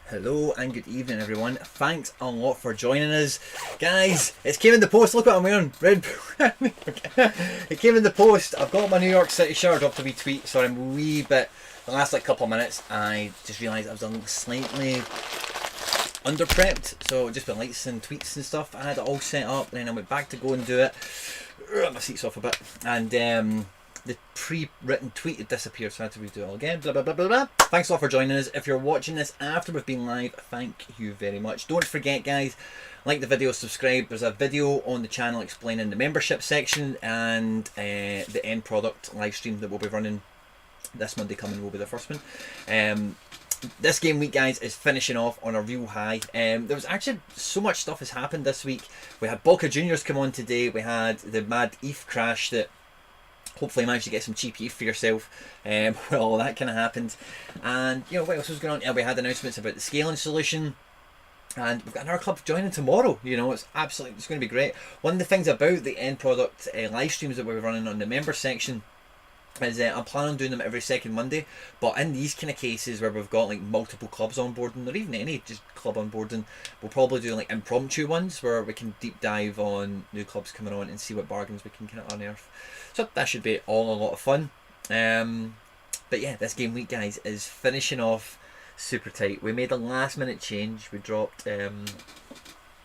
Hello and good evening everyone. Thanks a lot for joining us. Guys, it's came in the post. Look what I'm wearing. Red. It came in the post. I've got my New York City shirt. Dropped a wee tweet. Sorry, I'm a wee bit. The last couple of minutes I just realised I was slightly under prepped. So just with lights and tweets and stuff. I had it all set up. Then I went back to go and do it. My seat's off a bit. And the pre-written tweet had disappeared, so I had to redo it all again. Blah, blah, blah, blah, blah. Thanks a lot for joining us. If you're watching this after we've been live, thank you very much. Don't forget, guys, like the video, subscribe. There's a video on the channel explaining the membership section and the end product live stream that we'll be running this Monday coming will be the first one. This game week, guys, is finishing off on a real high. There was actually so much stuff has happened this week. We had Boca Juniors come on today. We had the mad ETH crash that hopefully managed to get some cheap ETH for yourself. Well, all that kind of happened. And, you know, what else was going on? Yeah, we had announcements about the scaling solution. And we've got another club joining tomorrow. You know, it's going to be great. One of the things about the end product live streams that we're running on the member section is I'm planning on doing them every second Monday, but in these kind of cases where we've got like multiple clubs on board, or even any just club on board, we'll probably do like impromptu ones where we can deep dive on new clubs coming on and see what bargains we can kind of unearth. So that should be all a lot of fun. But yeah, this game week, guys, is finishing off super tight. We made a last minute change. We dropped there's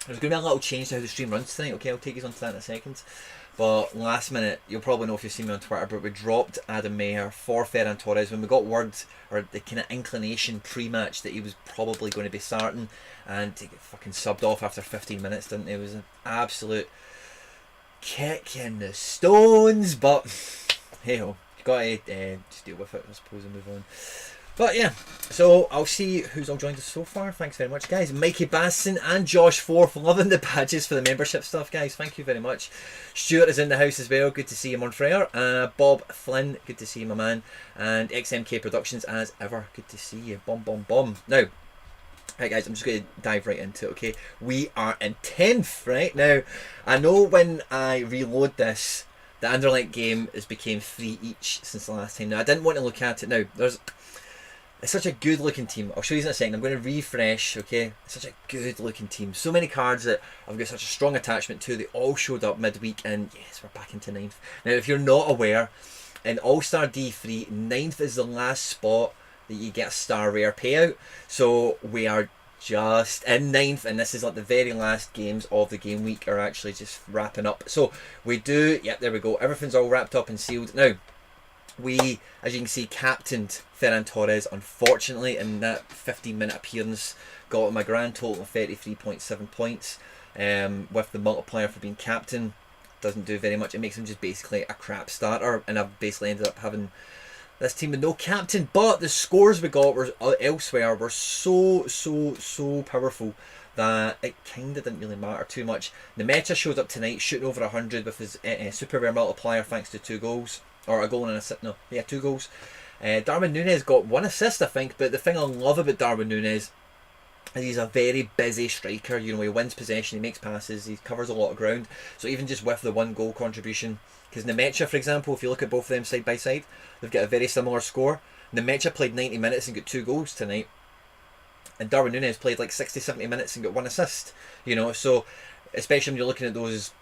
going to be a little change to how the stream runs tonight. Okay, I'll take you on to that in a second. But last minute, you'll probably know if you've seen me on Twitter, but we dropped Adam Mayer for Ferran Torres when we got word, or the kind of inclination pre-match, that he was probably going to be starting, and he got fucking subbed off after 15 minutes, didn't he? It was an absolute kick in the stones, but hey ho, you got to just deal with it, I suppose, and move on. But yeah, so I'll see who's all joined us so far. Thanks very much, guys. Mikey Basson and Josh Forth, loving the badges for the membership stuff, guys. Thank you very much. Stuart is in the house as well. Good to see him on Frere. Bob Flynn, good to see you, my man. And XMK Productions, as ever, good to see you. Bomb, bomb, bomb. Now, right, guys, I'm just going to dive right into it, okay? We are in 10th, right? Now, I know when I reload this, the Underlight game has became free each since the last time. Now, I didn't want to look at it. Now, it's such a good looking team. I'll show you in a second. I'm going to refresh, okay? It's such a good looking team. So many cards that I've got such a strong attachment to. They all showed up midweek, and yes, we're back into 9th. Now, if you're not aware, in All-Star D3, 9th is the last spot that you get a star rare payout. So we are just in 9th, and this is like the very last games of the game week are actually just wrapping up. So we do, yep, there we go. Everything's all wrapped up and sealed. Now, we, as you can see, captained Ferran Torres, unfortunately, in that 15-minute appearance. Got him a grand total of 33.7 points. With the multiplier for being captain, doesn't do very much. It makes him just basically a crap starter, and I've basically ended up having this team with no captain. But the scores we got were elsewhere were so powerful that it kind of didn't really matter too much. Nemanja showed up tonight, shooting over 100 with his super rare multiplier thanks to 2 goals. Or a goal and an assist. No, yeah, 2 goals. Darwin Núñez got 1 assist, I think. But the thing I love about Darwin Núñez is he's a very busy striker. You know, he wins possession, he makes passes, he covers a lot of ground. So even just with the 1 goal contribution, because Nemanja, for example, if you look at both of them side by side, they've got a very similar score. Nemanja played 90 minutes and got 2 goals tonight, and Darwin Núñez played like 60-70 minutes and got 1 assist. You know, so especially when you're looking at those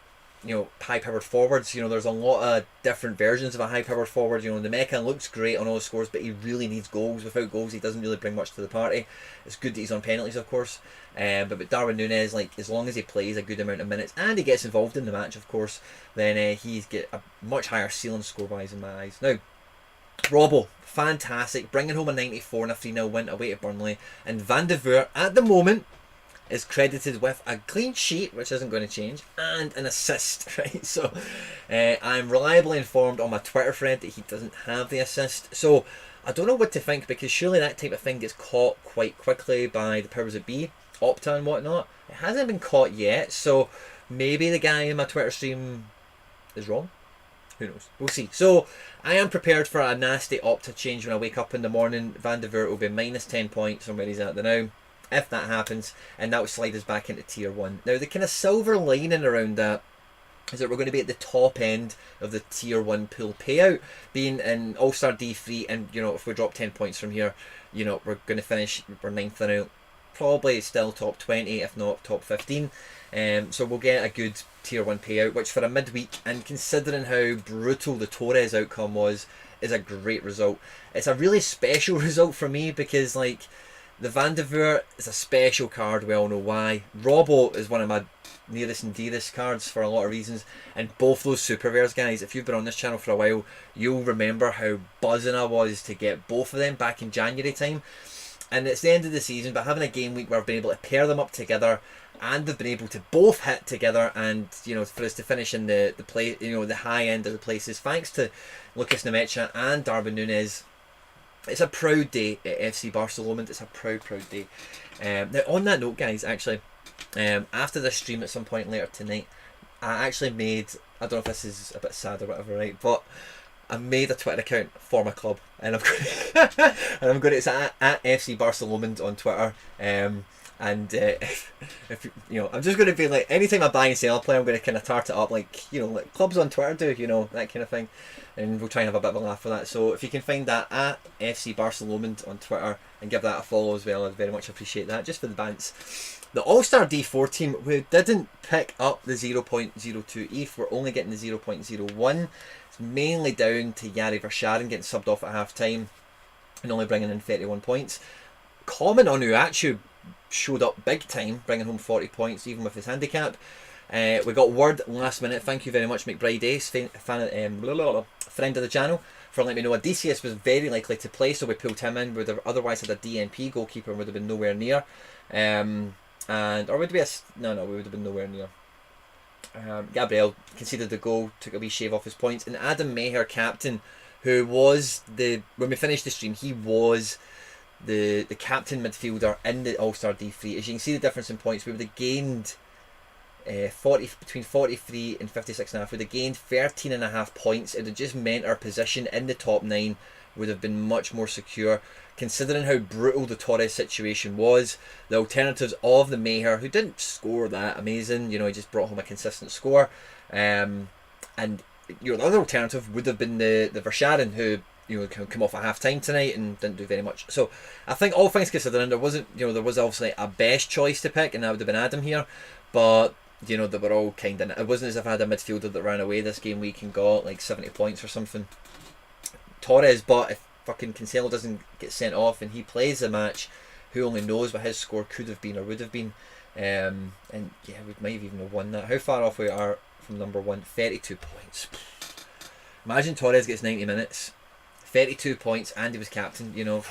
high-powered forwards. There's a lot of different versions of a high-powered forward. The Mecha looks great on all scores, but he really needs goals. Without goals, he doesn't really bring much to the party. It's good that he's on penalties, of course. But Darwin Núñez, as long as he plays a good amount of minutes and he gets involved in the match, of course, then he's get a much higher ceiling score-wise in my eyes. Now, Robbo, fantastic, bringing home a 94 and a 3-0 win away to Burnley. And Van de Voort, at the moment, is credited with a clean sheet, which isn't going to change, and an assist, right? So I'm reliably informed on my Twitter thread that he doesn't have the assist. So I don't know what to think, because surely that type of thing gets caught quite quickly by the powers that be, Opta and whatnot. It hasn't been caught yet, so maybe the guy in my Twitter stream is wrong. Who knows? We'll see. So I am prepared for a nasty Opta change when I wake up in the morning. Van de Voort will be minus 10 points from where he's at now, if that happens, and that will slide us back into tier 1. Now, the kind of silver lining around that is that we're going to be at the top end of the tier 1 pool payout, being an all-star D3, and if we drop 10 points from here, we're going to finish, we're 9th and out, probably still top 20, if not top 15. So we'll get a good tier 1 payout, which for a midweek, and considering how brutal the Torres outcome was, is a great result. It's a really special result for me, because the Van de Voort is a special card, we all know why. Robbo is one of my nearest and dearest cards for a lot of reasons. And both those super rares, guys, if you've been on this channel for a while, you'll remember how buzzing I was to get both of them back in January time. And it's the end of the season, but having a game week where I've been able to pair them up together, and they've been able to both hit together, and for us to finish in the play, the high end of the places, thanks to Lucas Nemecha and Darwin Núñez. It's a proud day at FC BarcaLomond. It's a proud day. Now, on that note, guys, actually, after this stream at some point later tonight, I actually made, I don't know if this is a bit sad or whatever, right, but I made a Twitter account for my club, and I'm going to, it's at FC BarcaLomond on Twitter. If I'm just going to be anytime I buy and sell a player, I'm going to kind of tart it up like clubs on Twitter do, that kind of thing, and we'll try and have a bit of a laugh for that. So if you can find that at FC BarcaLomond on Twitter and give that a follow as well, I'd very much appreciate that, just for the bants. The All-Star D4 team, who didn't pick up the 0.02 ETH, we're only getting the 0.01. It's mainly down to Yari Verscharen getting subbed off at half time and only bringing in 31 points. Common Onuachu showed up big time, bringing home 40 points even with his handicap. We got word last minute, thank you very much McBride Ace, friend of the channel, for letting me know a DCS was very likely to play, so we pulled him in. Would have otherwise had a DNP goalkeeper and would have been nowhere near. Or would we no, we would have been nowhere near. Gabriel conceded the goal, took a wee shave off his points, and Adam Maher, captain, who was when we finished the stream, he was the captain midfielder in the All-Star D3. As you can see the difference in points, we would have gained between 43 and 56.5. We would have gained 13.5 points. It would have just meant our position in the top 9 would have been much more secure, considering how brutal the Torres situation was. The alternatives of the Maher, who didn't score that amazing, he just brought home a consistent score, and the other alternative would have been the Verscharen, who come off at half time tonight and didn't do very much. So I think all things considering, there wasn't there was obviously a best choice to pick, and that would have been Adam here, but they were all kind of, it wasn't as if I had a midfielder that ran away this game week and got 70 points or something. Torres, but if fucking Cancelo doesn't get sent off and he plays the match, who only knows what his score could have been or would have been. And yeah, we might have even have won that. How far off we are from number 1? 32 points. Imagine Torres gets 90 minutes, 32 points, and he was captain. We would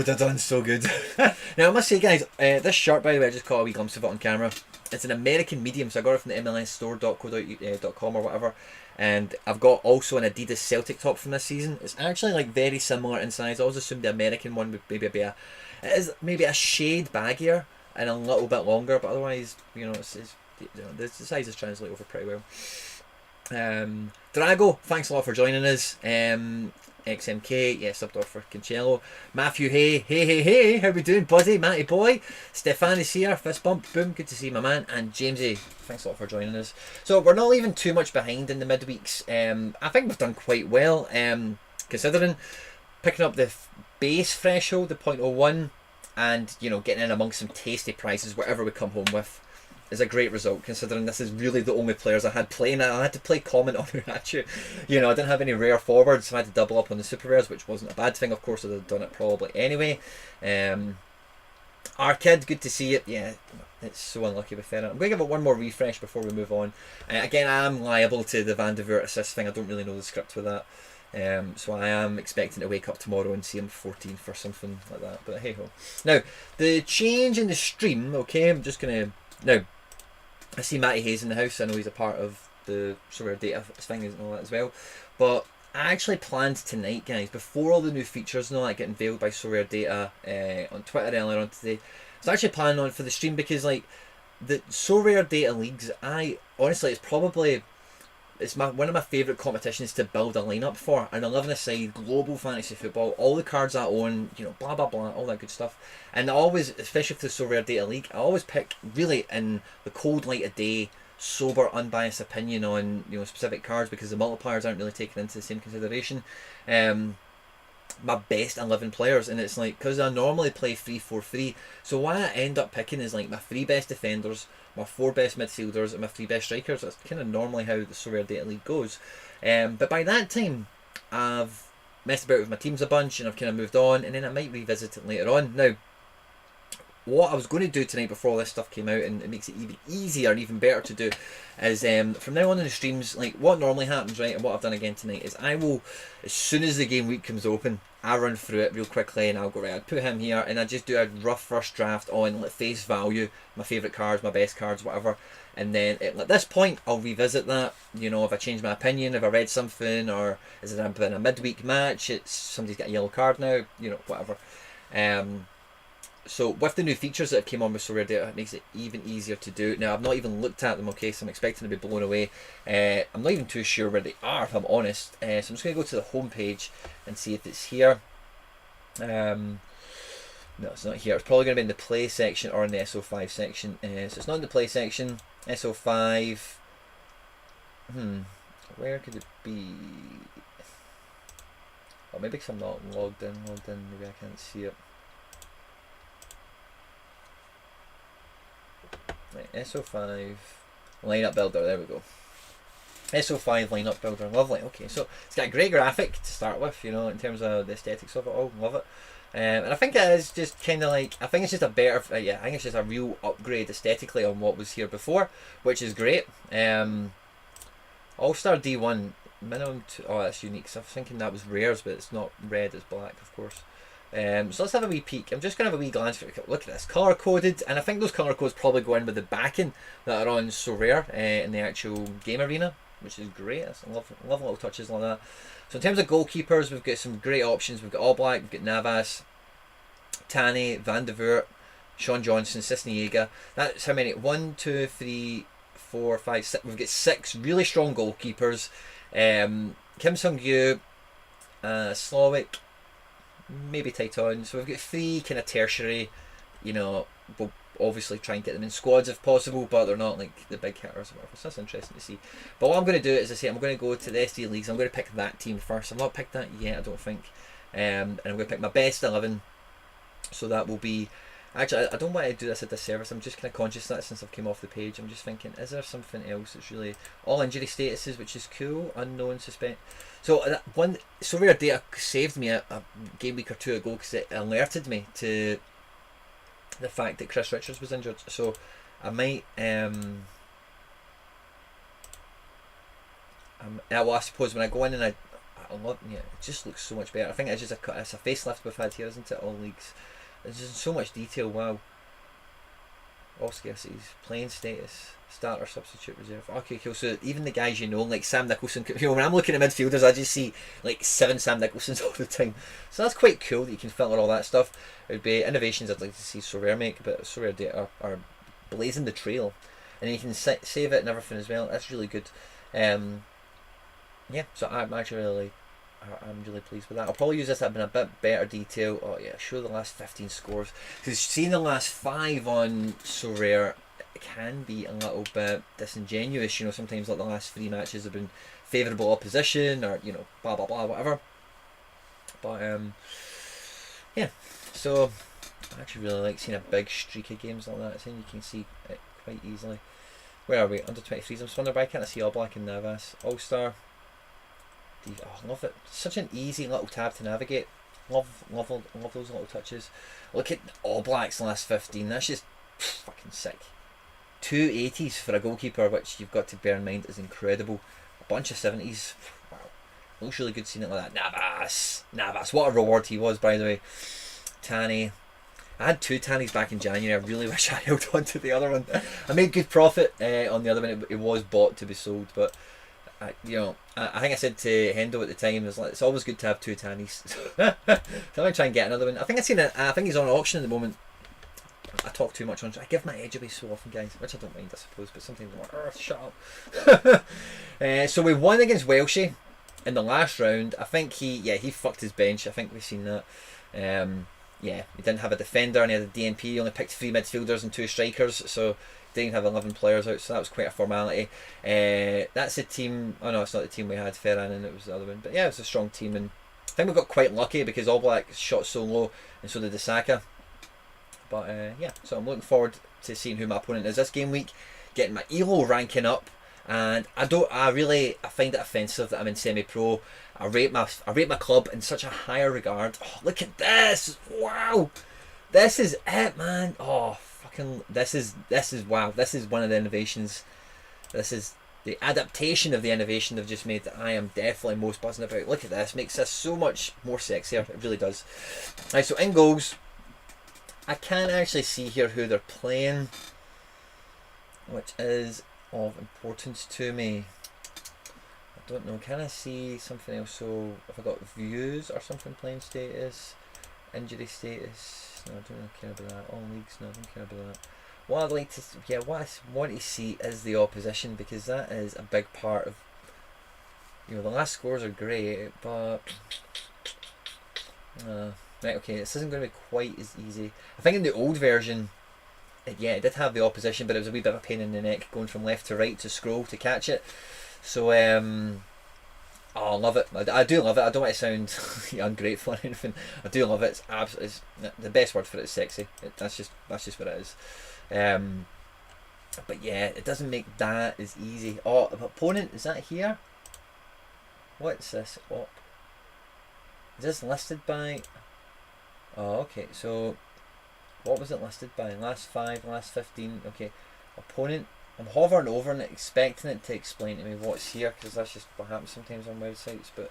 have done so good. Now I must say, guys, this shirt, by the way, I just caught a wee glimpse of it on camera. It's an American medium, so I got it from the MLSstore.co.com or whatever. And I've got also an Adidas Celtic top from this season. It's actually very similar in size. I always assumed the American one would maybe be it is maybe a shade baggier and a little bit longer, but otherwise, the sizes translate over pretty well. Drago, thanks a lot for joining us. XMK, yes, subbed off for Cancelo. Matthew, hey, how we doing, buddy? Matty boy. Stefan is here, fist bump, boom, good to see my man. And Jamesy, thanks a lot for joining us. So we're not leaving too much behind in the midweeks. I think we've done quite well, considering picking up the base threshold, the 0.01, and getting in amongst some tasty prices, whatever we come home with is a great result, considering this is really the only players I had playing. I had to play comment on Unachu. You know, I didn't have any rare forwards, so I had to double up on the super rares, which wasn't a bad thing. Of course, I'd have done it probably anyway. Our kid, good to see it. Yeah, it's so unlucky with Ferrer. I'm going to give it one more refresh before we move on. Again, I am liable to the Van de Voort assist thing. I don't really know the script with that. So I am expecting to wake up tomorrow and see him 14th or something like that. But hey ho. Now, the change in the stream, okay, I'm just going to... Now, I see Matty Hayes in the house. I know he's a part of the SoRare Data thing and all that as well. But I actually planned tonight, guys, before all the new features and all that get unveiled by SoRare Data on Twitter earlier on today. I was actually planning on for the stream because, like, the SoRare Data Leagues, honestly, it's probably... It's one of my favourite competitions to build a lineup for. An 11-a-side global fantasy football, all the cards I own, you know, blah blah blah, all that good stuff. And I always, especially for the SoRare Data League, I always pick really in the cold light of day, sober, unbiased opinion on, you know, specific cards, because the multipliers aren't really taken into the same consideration. My best 11 players, and it's like, because I normally play 3-4-3, so what I end up picking is like my 3 best defenders, my 4 best midfielders, and my 3 best strikers. That's kind of normally how the SoRare Data League goes. But by that time, I've messed about with my teams a bunch, and I've kind of moved on, and then I might revisit it later on. Now, what I was going to do tonight before all this stuff came out, and it makes it even easier and even better to do, is from now on in the streams, like what normally happens, right, and what I've done again tonight, is I will, as soon as the game week comes open, I run through it real quickly, and I'll go, right, I'd put him here, and I just do a rough first draft on, like, face value, my favourite cards, my best cards, whatever, and then at this point, I'll revisit that, you know, if I change my opinion, if I read something, or is it been a midweek match, it's somebody's got a yellow card now, you know, whatever. So with the new features that have came on with SoRare Data, it makes it even easier to do. Now, I've not even looked at them, okay, so I'm expecting to be blown away. I'm not even too sure where they are, if I'm honest. So I'm just going to go to the home page and see if it's here. No, it's not here. It's probably going to be in the play section or in the SO5 section. So it's not in the play section. SO5. Where could it be? Oh, maybe because I'm not logged in. Maybe I can't see it. Right, SO5 lineup builder, there we go. SO5 lineup builder, lovely. Okay, so it's got a great graphic to start with, you know, in terms of the aesthetics of it all, love it. And I think it is just kind of like, I think it's just a better, I think it's just a real upgrade aesthetically on what was here before, which is great. All-Star D1, minimum 2, oh that's unique, so I was thinking that was rares, but it's not red, it's black, of course. So let's have a wee peek. I'm just going to have a wee glance for it. Look at this, colour coded, and I think those colour codes probably go in with the backing that are on SoRare in the actual game arena, which is great. I love little touches like that. So in terms of goalkeepers, we've got some great options. We've got All Black, we've got Navas, Tani, Van de Voort, Sean Johnson, Cisniega. That's how many? 1, 2, 3, 4, 5, 6. We've got 6 really strong goalkeepers. Kim Sung-gyu, Slowick, maybe Titan. So we've got 3 kind of tertiary, you know, we'll obviously try and get them in squads if possible, but they're not like the big hitters or whatever, so that's interesting to see. But what I'm going to do, as I say, I'm going to go to the SD Leagues. I'm going to pick that team first. I've not picked that yet, I don't think. And I'm going to pick my best 11. So that will be, actually, I don't want to do this at this service. I'm just kind of conscious of that since I've came off the page. I'm just thinking, is there something else that's really, all injury statuses, which is cool, unknown, suspect. So one SoRare Data saved me a game week or 2 ago because it alerted me to the fact that Chris Richards was injured. So I might, well, I suppose when I go in and I love, yeah, it just looks so much better. I think it's just it's a facelift we've had here, isn't it? All leagues. There's just so much detail. Wow. All scarcities, playing status, starter, substitute, reserve. Okay, cool. So even the guys you know, like Sam Nicholson, you know, when I'm looking at midfielders, I just see like 7 Sam Nicholsons all the time. So that's quite cool that you can filter all that stuff. It would be innovations I'd like to see SoRare make, but SoRare Data are blazing the trail, and you can save it and everything as well. That's really good. Yeah, so I'm really pleased with that. I'll probably use this in a bit better detail. Oh yeah, show the last 15 scores. Because seeing the last 5 on SoRare, it can be a little bit disingenuous. You know, sometimes like the last 3 matches have been favourable opposition, or you know, blah blah blah, whatever. But yeah, so I actually really like seeing a big streak of games like that. So you can see it quite easily. Where are we? Under 23s. I'm just wondering why can't I see All Black and Navas? All Star. Oh, I love it. Such an easy little tab to navigate. Love those little touches. Look at All Black's last 15. That's just fucking sick. 280s for a goalkeeper, which you've got to bear in mind is incredible. A bunch of 70s. Wow. Looks really good seeing it like that. Navas. What a reward he was, by the way. Tanny. I had 2 Tannies back in January. I really wish I held on to the other one. I made good profit on the other one. It was bought to be sold, but I think I said to Hendo at the time, it's always good to have 2 Tannies. So I'm going to try and get another one. I think he's on auction at the moment. I talk too much on. I give my edge away so often, guys, which I don't mind, I suppose, but sometimes I'm like, shut up. So we won against Welshie in the last round. I think he fucked his bench. I think we've seen that. He didn't have a defender and he had a DNP. He only picked 3 midfielders and 2 strikers, so didn't have 11 players out, so that was quite a formality. That's the team. Oh no, it's not the team we had. Ferran, and it was the other one. But yeah, it was a strong team, and I think we got quite lucky because All Black shot so low, and so did the Saka. But so I'm looking forward to seeing who my opponent is this game week, getting my ELO ranking up, and I find it offensive that I'm in semi-pro. I rate my club in such a higher regard. Oh, look at this! Wow, this is it, man. Oh, fucking, this is wow. This is one of the innovations. This is the adaptation of the innovation they've just made that I am definitely most buzzing about. Look at this, makes this so much more sexier. It really does. Right, so in goals, I can't actually see here who they're playing, which is of importance to me. I don't know, can I see something else? So if I got views or something, playing status, injury status, no, I don't really care about that. All leagues, no, I don't care about that. What I'd like to, what I want to see is the opposition, because that is a big part of, the last scores are great, but right, okay, this isn't going to be quite as easy. I think in the old version, it did have the opposition, but it was a wee bit of a pain in the neck going from left to right to scroll to catch it. So, I love it. I do love it. I don't want to sound ungrateful or anything. I do love it. It's absolutely, the best word for it is sexy. That's just what it is. But yeah, it doesn't make that as easy. Oh, opponent, is that here? What's this? Oh, is this listed by? Oh, okay. So, what was it listed by? Last 5, last 15. Okay, opponent. I'm hovering over and expecting it to explain to me what's here, because that's just what happens sometimes on websites, but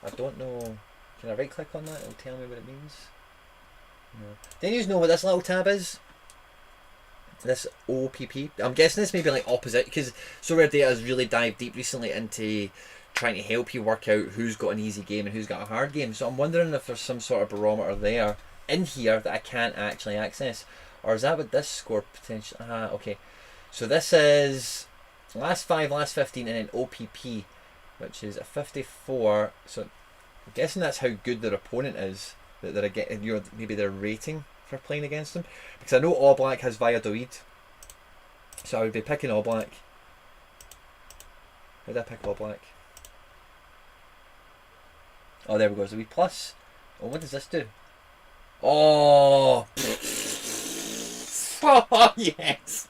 I don't know. Can I right click on that? It'll tell me what it means. No. Do you know what this little tab is? This OPP. I'm guessing this may be like opposite, because SoRare Data has really dived deep recently into trying to help you work out who's got an easy game and who's got a hard game. So I'm wondering if there's some sort of barometer there in here that I can't actually access, or is that what this score potentially? Okay. So this is last 5, last 15, and then OPP, which is a 54. So I'm guessing that's how good their opponent is, that they're getting, maybe their rating for playing against them. Because I know All Black has Valladolid, so I would be picking All Black. How did I pick All Black? Oh, there we go. There's a wee plus. Oh, what does this do? Oh, oh yes.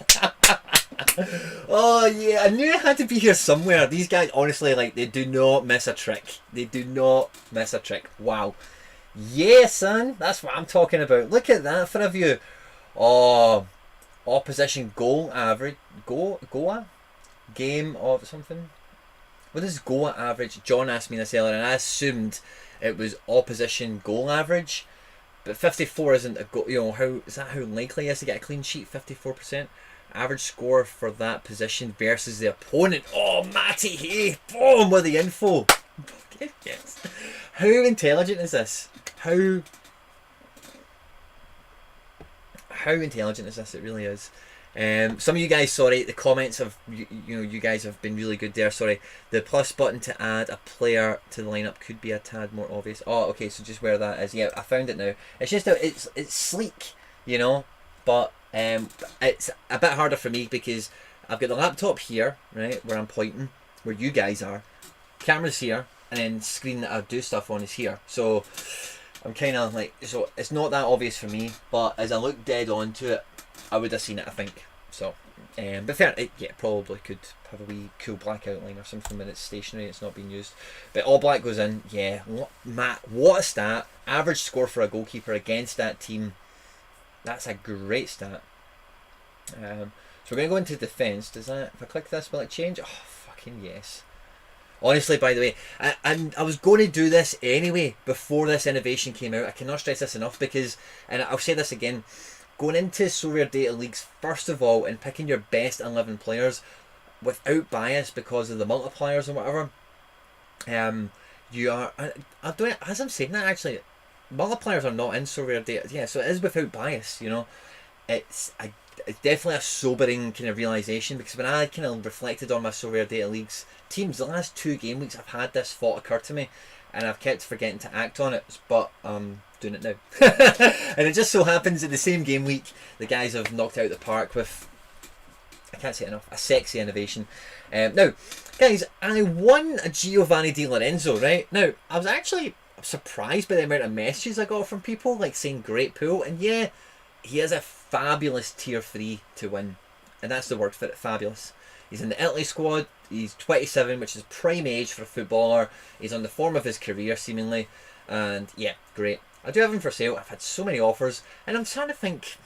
Oh yeah, I knew it had to be here somewhere. These guys, honestly, like, they do not miss a trick. They do not miss a trick. Wow. Yeah, son, that's what I'm talking about. Look at that for a view. Oh, opposition goal average. Goa? Game of something? What is Goa average? John asked me this earlier, and I assumed it was opposition goal average. But 54 isn't a goal. How is that? How likely is to get a clean sheet? 54%. Average score for that position versus the opponent. Oh, Matty, hey, boom, with the info. Yes. How intelligent is this? How intelligent is this? It really is. Some of you guys, sorry, the comments have, you guys have been really good there. Sorry, the plus button to add a player to the lineup could be a tad more obvious. Oh, okay, so just where that is. Yeah, I found it now. It's just it's sleek, but it's a bit harder for me because I've got the laptop here, right, where I'm pointing, where you guys are. Camera's here, and then screen that I do stuff on is here. So I'm kind of like, so it's not that obvious for me, but as I look dead onto it, I would have seen it, I think. So But fair, yeah, probably could have a wee cool black outline or something when it's stationary, it's not being used. But all black goes in, yeah. Matt, what a stat. Average score for a goalkeeper against that team. That's a great stat. So we're going to go into defence. Does that, if I click this, will it change? Oh, fucking yes. Honestly, by the way, I was going to do this anyway before this innovation came out. I cannot stress this enough because, and I'll say this again, going into SoRare Data Leagues, first of all, and picking your best 11 players without bias because of the multipliers and whatever, you are, I'm doing, as I'm saying that actually, multipliers are not in SoRare Data, yeah, so it is without bias, you know. It's definitely a sobering kind of realisation, because when I kind of reflected on my SoRare Data Leagues teams, the last 2 game weeks I've had this thought occur to me, and I've kept forgetting to act on it, but doing it now. And it just so happens that the same game week the guys have knocked out the park with, I can't say it enough, a sexy innovation. Now guys, I won a Giovanni Di Lorenzo, right? Now I was actually surprised by the amount of messages I got from people like saying great pool, and yeah, he is a fabulous tier 3 to win, and that's the word for it, fabulous. He's in the Italy squad, he's 27, which is prime age for a footballer. He's on the form of his career seemingly, and yeah, great. I do have him for sale. I've had so many offers, and I'm trying to think,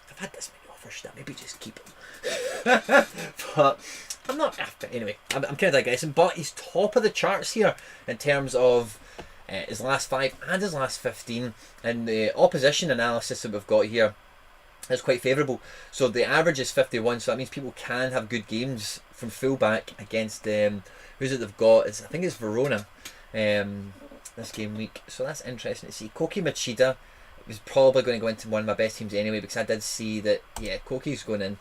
if I've had this many offers, should I maybe just keep him? But I'm not, but anyway, I'm kind of digressing, but he's top of the charts here in terms of his last 5 and his last 15, and the opposition analysis that we've got here is quite favourable. So the average is 51, so that means people can have good games from fullback against who's it they've got? I think it's Verona this game week. So that's interesting to see. Koki Machida was probably going to go into one of my best teams anyway, because I did see that, yeah, Koki's going in,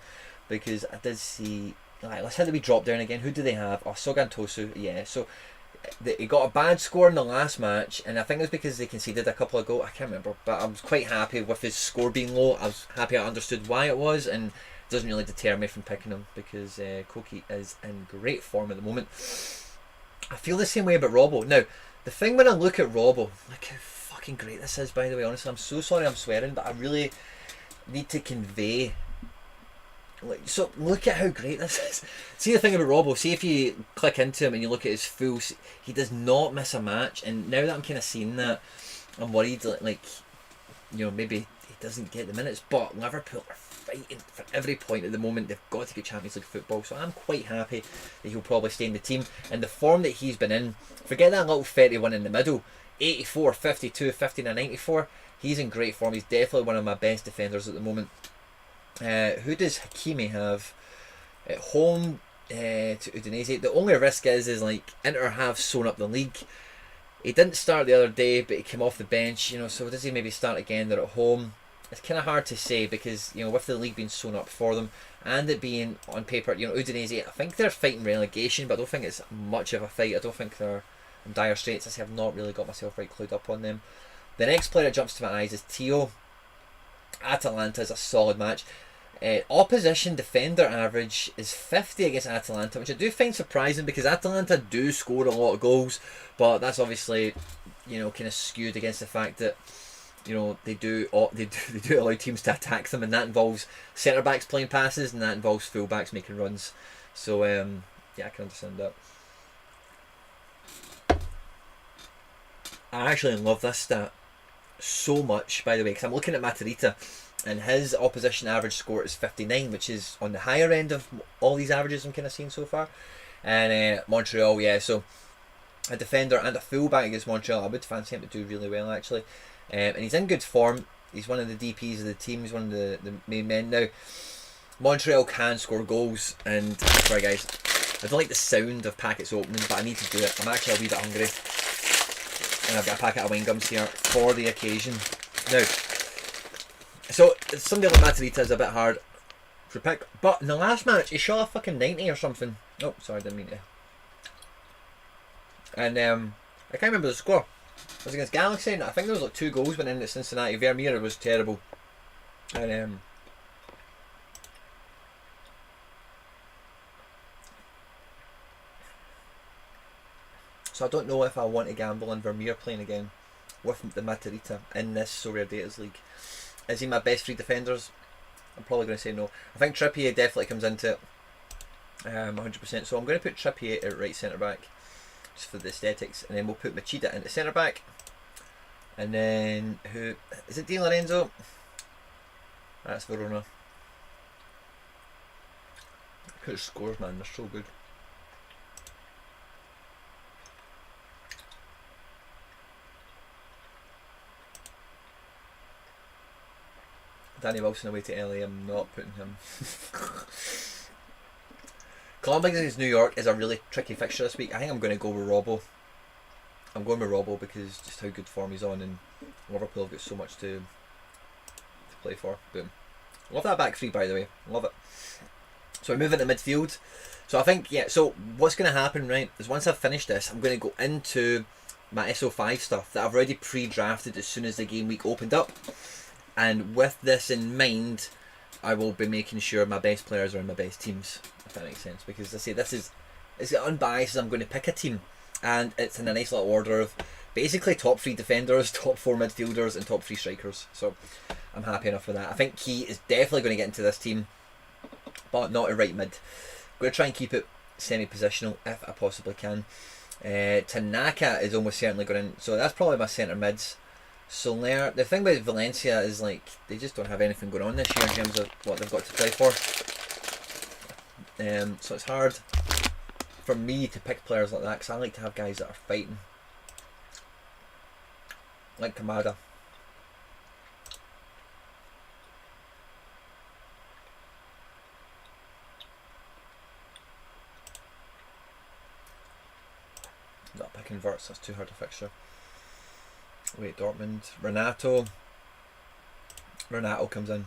because I did see, alright, let's hit the wee drop down again. Who do they have? Oh, Sogan Tosu, yeah. So he got a bad score in the last match, and I think it was because they conceded a couple of goals. I can't remember, but I was quite happy with his score being low. I was happy I understood why it was, and it doesn't really deter me from picking him, because Koki is in great form at the moment. I feel the same way about Robbo. Now, the thing when I look at Robbo, look how fucking great this is, by the way. Honestly, I'm so sorry I'm swearing, but I really need to convey. So look at how great this is. See the thing about Robbo, see if you click into him and you look at his full, he does not miss a match, and now that I'm kind of seeing that, I'm worried, like, you know, maybe he doesn't get the minutes, but Liverpool are fighting for every point at the moment. They've got to get Champions League football, so I'm quite happy that he'll probably stay in the team, and the form that he's been in, forget that little 31 in the middle, 84, 52, 59, 94, he's in great form. He's definitely one of my best defenders at the moment. Who does Hakimi have at home to Udinese? The only risk is like Inter have sewn up the league. He didn't start the other day, but he came off the bench, you know, so does he maybe start again? They're at home. It's kind of hard to say, because, you know, with the league being sewn up for them and it being on paper, you know, Udinese, I think they're fighting relegation, but I don't think it's much of a fight. I don't think they're in dire straits. I say I've not really got myself right clued up on them. The next player that jumps to my eyes is Tio. Atalanta is a solid match. Opposition defender average is 50 against Atalanta, which I do find surprising, because Atalanta do score a lot of goals, but that's obviously, you know, kind of skewed against the fact that, you know, they do allow teams to attack them, and that involves centre backs playing passes, and that involves full backs making runs. So yeah, I can understand that. I actually love this stat so much, by the way, because I'm looking at Matarita, and his opposition average score is 59, which is on the higher end of all these averages I'm kind of seeing so far. And Montreal, yeah, so a defender and a fullback against Montreal, I would fancy him to do really well, actually. And he's in good form. He's one of the DPs of the team. He's one of the main men. Now, Montreal can score goals, and sorry guys, I don't like the sound of packets opening, but I need to do it. I'm actually a wee bit hungry, and I've got a packet of wine gums here for the occasion. Now, so somebody like Matarita is a bit hard to pick, but in the last match he shot a fucking 90 or something. Oh, sorry, didn't mean to. And I can't remember the score. It was against Galaxy, and I think there was like 2 goals went in at Cincinnati. Vermeer was terrible, and so I don't know if I want to gamble on Vermeer playing again with the Matarita in this SoRare Data's league. Is he my best 3 defenders? I'm probably going to say no. I think Trippier definitely comes into it. 100%. So I'm going to put Trippier at right centre back, just for the aesthetics, and then we'll put Machida into centre back. And then who is it? Di Lorenzo. That's Verona. Look at the scores, man. They're so good. Danny Wilson away to LA. I'm not putting him. Columbus against New York is a really tricky fixture this week. I think I'm going to go with Robbo. I'm going with Robbo because just how good form he's on, and Liverpool have got so much to play for. Boom. Love that back three, by the way. Love it. So we move into midfield. So I think, yeah, so what's going to happen, right, is once I've finished this, I'm going to go into my SO5 stuff that I've already pre-drafted as soon as the game week opened up. And with this in mind, I will be making sure my best players are in my best teams, if that makes sense. Because I say it's unbiased. I'm going to pick a team, and it's in a nice little order of basically top 3 defenders, top 4 midfielders, and top 3 strikers. So I'm happy enough with that. I think Key is definitely going to get into this team, but not a right mid. I'm going to try and keep it semi-positional if I possibly can. Tanaka is almost certainly going in, so that's probably my centre mids. SoRare, the thing about Valencia is like they just don't have anything going on this year in terms of what they've got to play for. So it's hard for me to pick players like that because I like to have guys that are fighting, like Kamada. Not picking Verts, that's too hard a fixture. Wait, Dortmund. Renato comes in.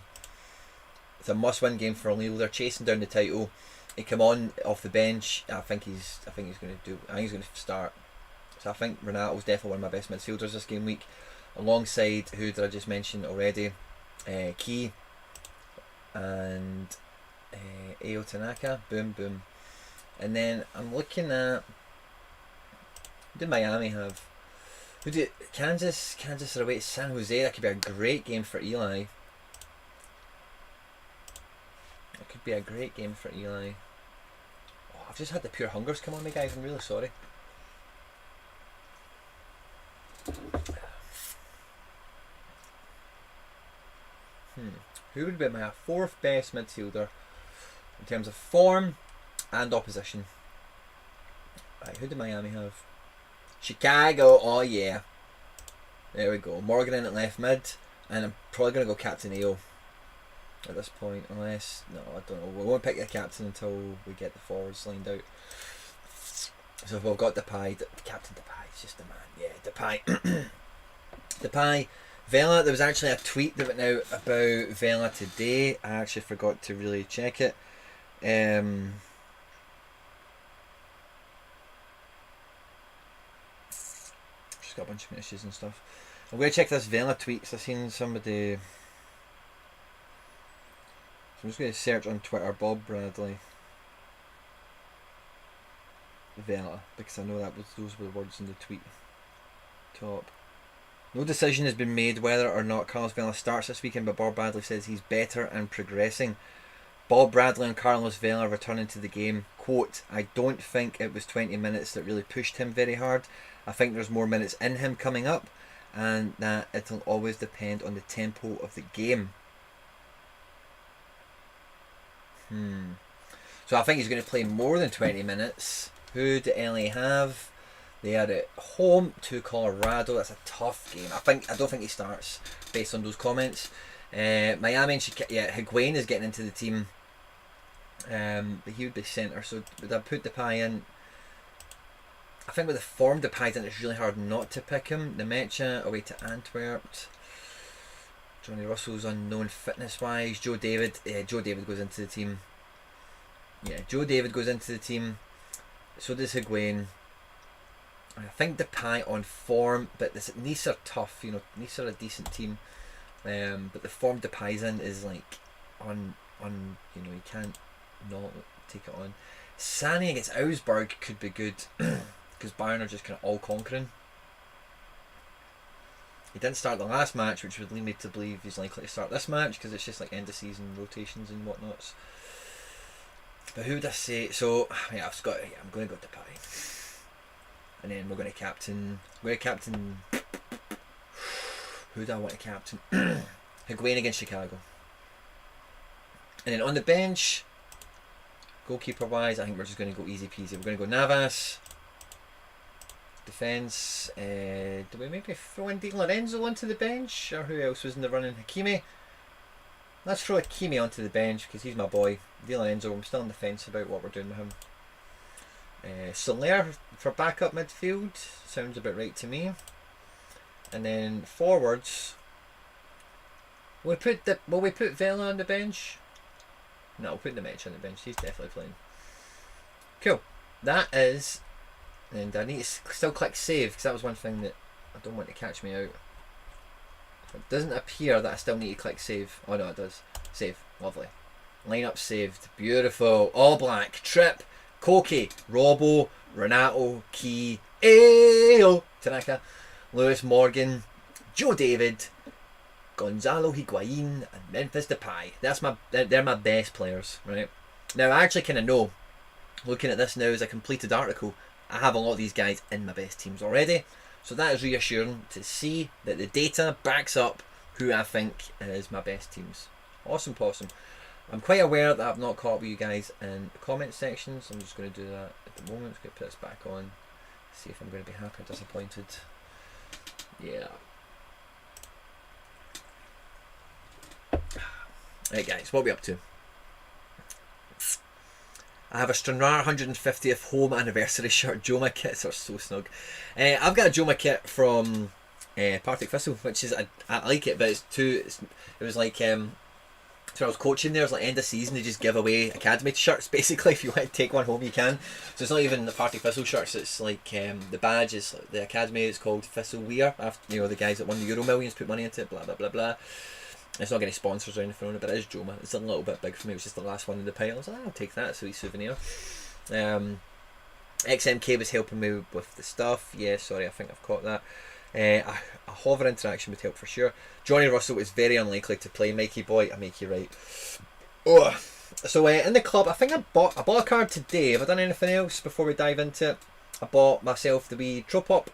It's a must-win game for Lille. They're chasing down the title. He come on off the bench. I think he's going to start. So I think Renato's definitely one of my best midfielders this game week, alongside who did I just mention already? Key and Ayo Tanaka. Boom, boom. And then I'm looking at, who did Miami have? Who did Kansas are away to San Jose. That could be a great game for Eli. It could be a great game for Eli. Oh, I've just had the pure hungers come on me, guys. I'm really sorry. Who would be my 4th best midfielder in terms of form and opposition? Right, who did Miami have? Chicago, oh yeah. There we go. Morgan in at left mid, and I'm probably going to go Captain Ayo at this point, unless, no, I don't know. We won't pick the captain until we get the forwards lined out. So if we've got Depay, Captain Depay is just the man. Yeah, Depay. Depay. Vela, there was actually a tweet that went out about Vela today. I actually forgot to really check it. Got a bunch of issues and stuff. I'm going to check this Vela tweet because I've seen somebody. So I'm just going to search on Twitter Bob Bradley Vela because I know those were the words in the tweet. Top. No decision has been made whether or not Carlos Vela starts this weekend, but Bob Bradley says he's better and progressing. Bob Bradley and Carlos Vela returning to the game. Quote, I don't think it was 20 minutes that really pushed him very hard. I think there's more minutes in him coming up, and that it'll always depend on the tempo of the game. So I think he's going to play more than 20 minutes. Who do LA have? They are at home to Colorado. That's a tough game. I don't think he starts based on those comments. Miami and Chicago, yeah, Higuain is getting into the team. But he would be centre, so would I put Depay in? I think with the form Depay's in, it's really hard not to pick him. Nemecha away to Antwerp. Johnny Russell's unknown fitness wise. Joe David goes into the team. Yeah, Joe David goes into the team. So does Higuain. I think Depay on form, but Nice are tough. You know, Nice are a decent team. But the form Depay's in is like you know, you can't not take it on. Sané against Augsburg could be good because Bayern are just kind of all conquering. He didn't start the last match, which would lead me to believe he's likely to start this match because it's just like end of season rotations and whatnots. But who would I say? So yeah, I'm going to go to Depay, and then we're going to captain. Who do I want to captain? Higuain against Chicago. And then on the bench, goalkeeper wise, I think we're just going to go easy peasy. We're going to go Navas. Defence, do we maybe throw in Di Lorenzo onto the bench? Or who else was in the running? Hakimi? Let's throw Hakimi onto the bench because he's my boy. Di Lorenzo, I'm still on the fence about what we're doing with him. SoRare for backup midfield, sounds about right to me. And then forwards, will we put Vela on the bench? No, we'll put the match on the bench, he's definitely playing. Cool, that is... And I need to still click save because that was one thing that I don't want to catch me out. It doesn't appear that I still need to click save. Oh no, it does. Save. Lovely. Lineup saved. Beautiful. All black. Trip. Koke. Robbo. Renato. Key. Ayo. Tanaka. Lewis Morgan. Joe David. Gonzalo Higuain. And Memphis Depay. They're my best players, right? Now I actually kind of know, looking at this now as a completed article, I have a lot of these guys in my best teams already, so that is reassuring to see that the data backs up who I think is my best teams. Awesome possum. I'm quite aware that I've not caught up with you guys in the comment section, so I'm just going to do that at the moment. I'm going to put this back on, see if I'm going to be happy or disappointed. Yeah. Right guys, what are we up to? I have a SoRare 150th home anniversary shirt. Joma kits are so snug. I've got a Joma kit from Partick Thistle, which is I like it, but it was like so I was coaching there. It was like end of season. They just give away academy shirts basically. If you want to take one home, you can. So it's not even the Partick Thistle shirts. It's like the badge is like the academy. It's called Thistle Wear. After the guys that won the Euro Millions put money into it. Blah blah blah blah. It's not getting sponsors or anything on it, but it is Joma. It's a little bit big for me. It was just the last one in the pile. I was like, I'll take that. It's a wee souvenir. XMK was helping me with the stuff. Yeah, sorry, I think I've caught that. A hover interaction would help for sure. Johnny Russell is very unlikely to play. Mikey boy, I make you right. Oh, so in the club, I think I bought a card today. Have I done anything else before we dive into it? I bought myself the wee Torup.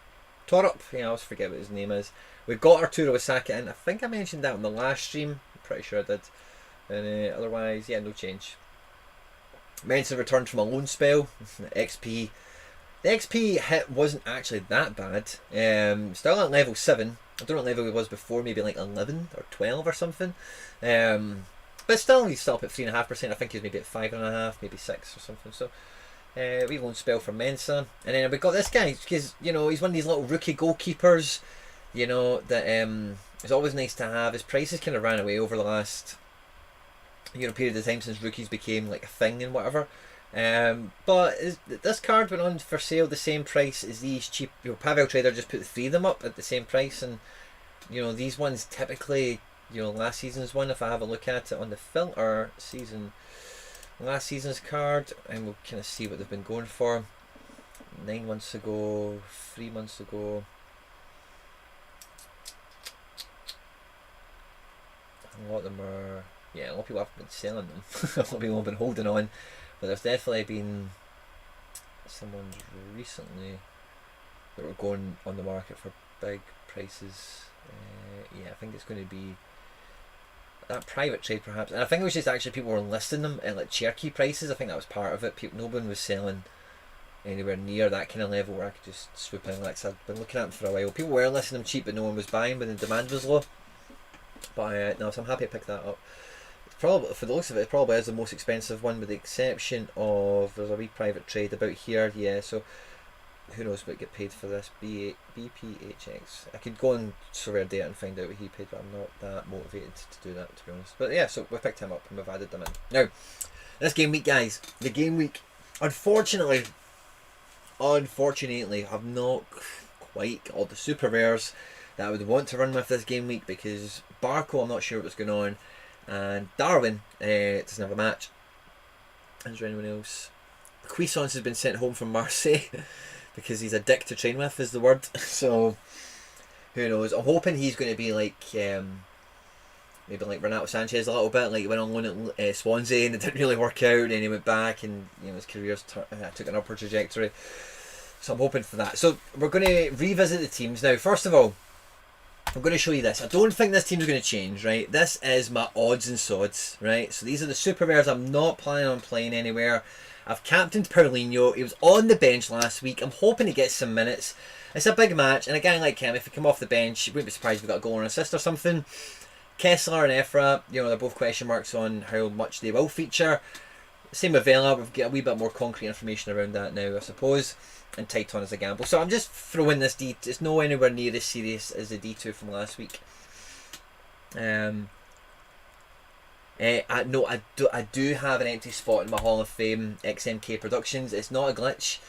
Yeah, I always forget what his name is. We got Arturo Osaka in. I think I mentioned that on the last stream. I'm pretty sure I did. And otherwise, yeah, no change. Mensa returned from a loan spell. XP. The XP hit wasn't actually that bad. Still at level 7. I don't know what level it was before, maybe like 11 or 12 or something. But still, he's still up at 3.5%. I think he's maybe at 5.5, maybe 6 or something. So, we loan spell for Mensa. And then we got this guy, because, he's one of these little rookie goalkeepers. That it's always nice to have. His prices kind of ran away over the last period of time since rookies became like a thing and whatever. But this card went on for sale the same price as these cheap. Pavel Trader just put the 3 of them up at the same price, and these ones typically, last season's one. If I have a look at it on the filter season, last season's card, and we'll kind of see what they've been going for. 9 months ago, 3 months ago. A lot of them are, a lot of people have been selling them. A lot of people have been holding on, but there's definitely been some ones recently that were going on the market for big prices. Yeah, I think it's going to be that private trade perhaps, and I think it was just actually people were listing them at like Cherokee prices. I think that was part of it. No one was selling anywhere near that kind of level where I could just swoop in. Like, so I've been looking at them for a while. People were listing them cheap, but no one was buying when the demand was low. But no, so I'm happy to pick that up. It's probably, for the looks of it, it probably is the most expensive one, with the exception of there's a wee private trade about here. Yeah, so who knows what get paid for this? BPHX. I could go on SoRare Data and find out what he paid, but I'm not that motivated to do that, to be honest. But yeah, so we picked him up and we've added them in. Now, this game week, guys, the game week, unfortunately, I've not quite got all the super rares that I would want to run with this game week, because Barco, I'm not sure what's going on, and Darwin doesn't have a match. Is there anyone else? Cuisance has been sent home from Marseille because he's a dick to train with, is the word. So who knows? I'm hoping he's going to be like maybe like Renato Sanchez a little bit, like he went on loan at Swansea and it didn't really work out, and then he went back and his career's took an upward trajectory. So I'm hoping for that. So we're going to revisit the teams now. First of all, I'm going to show you this. I don't think this team's going to change, right? This is my odds and sods, right? So these are the super rares I'm not planning on playing anywhere. I've captained Paulinho. He was on the bench last week. I'm hoping he gets some minutes. It's a big match, and a guy like him, if he come off the bench, you wouldn't be surprised if he got a goal or an assist or something. Kessler and Efra, they're both question marks on how much they will feature. Same with Vela, we've got a wee bit more concrete information around that now, I suppose. And Titon as a gamble. So I'm just throwing this D. It's no anywhere near as serious as the D2 from last week. I do have an empty spot in my Hall of Fame XMK Productions. It's not a glitch.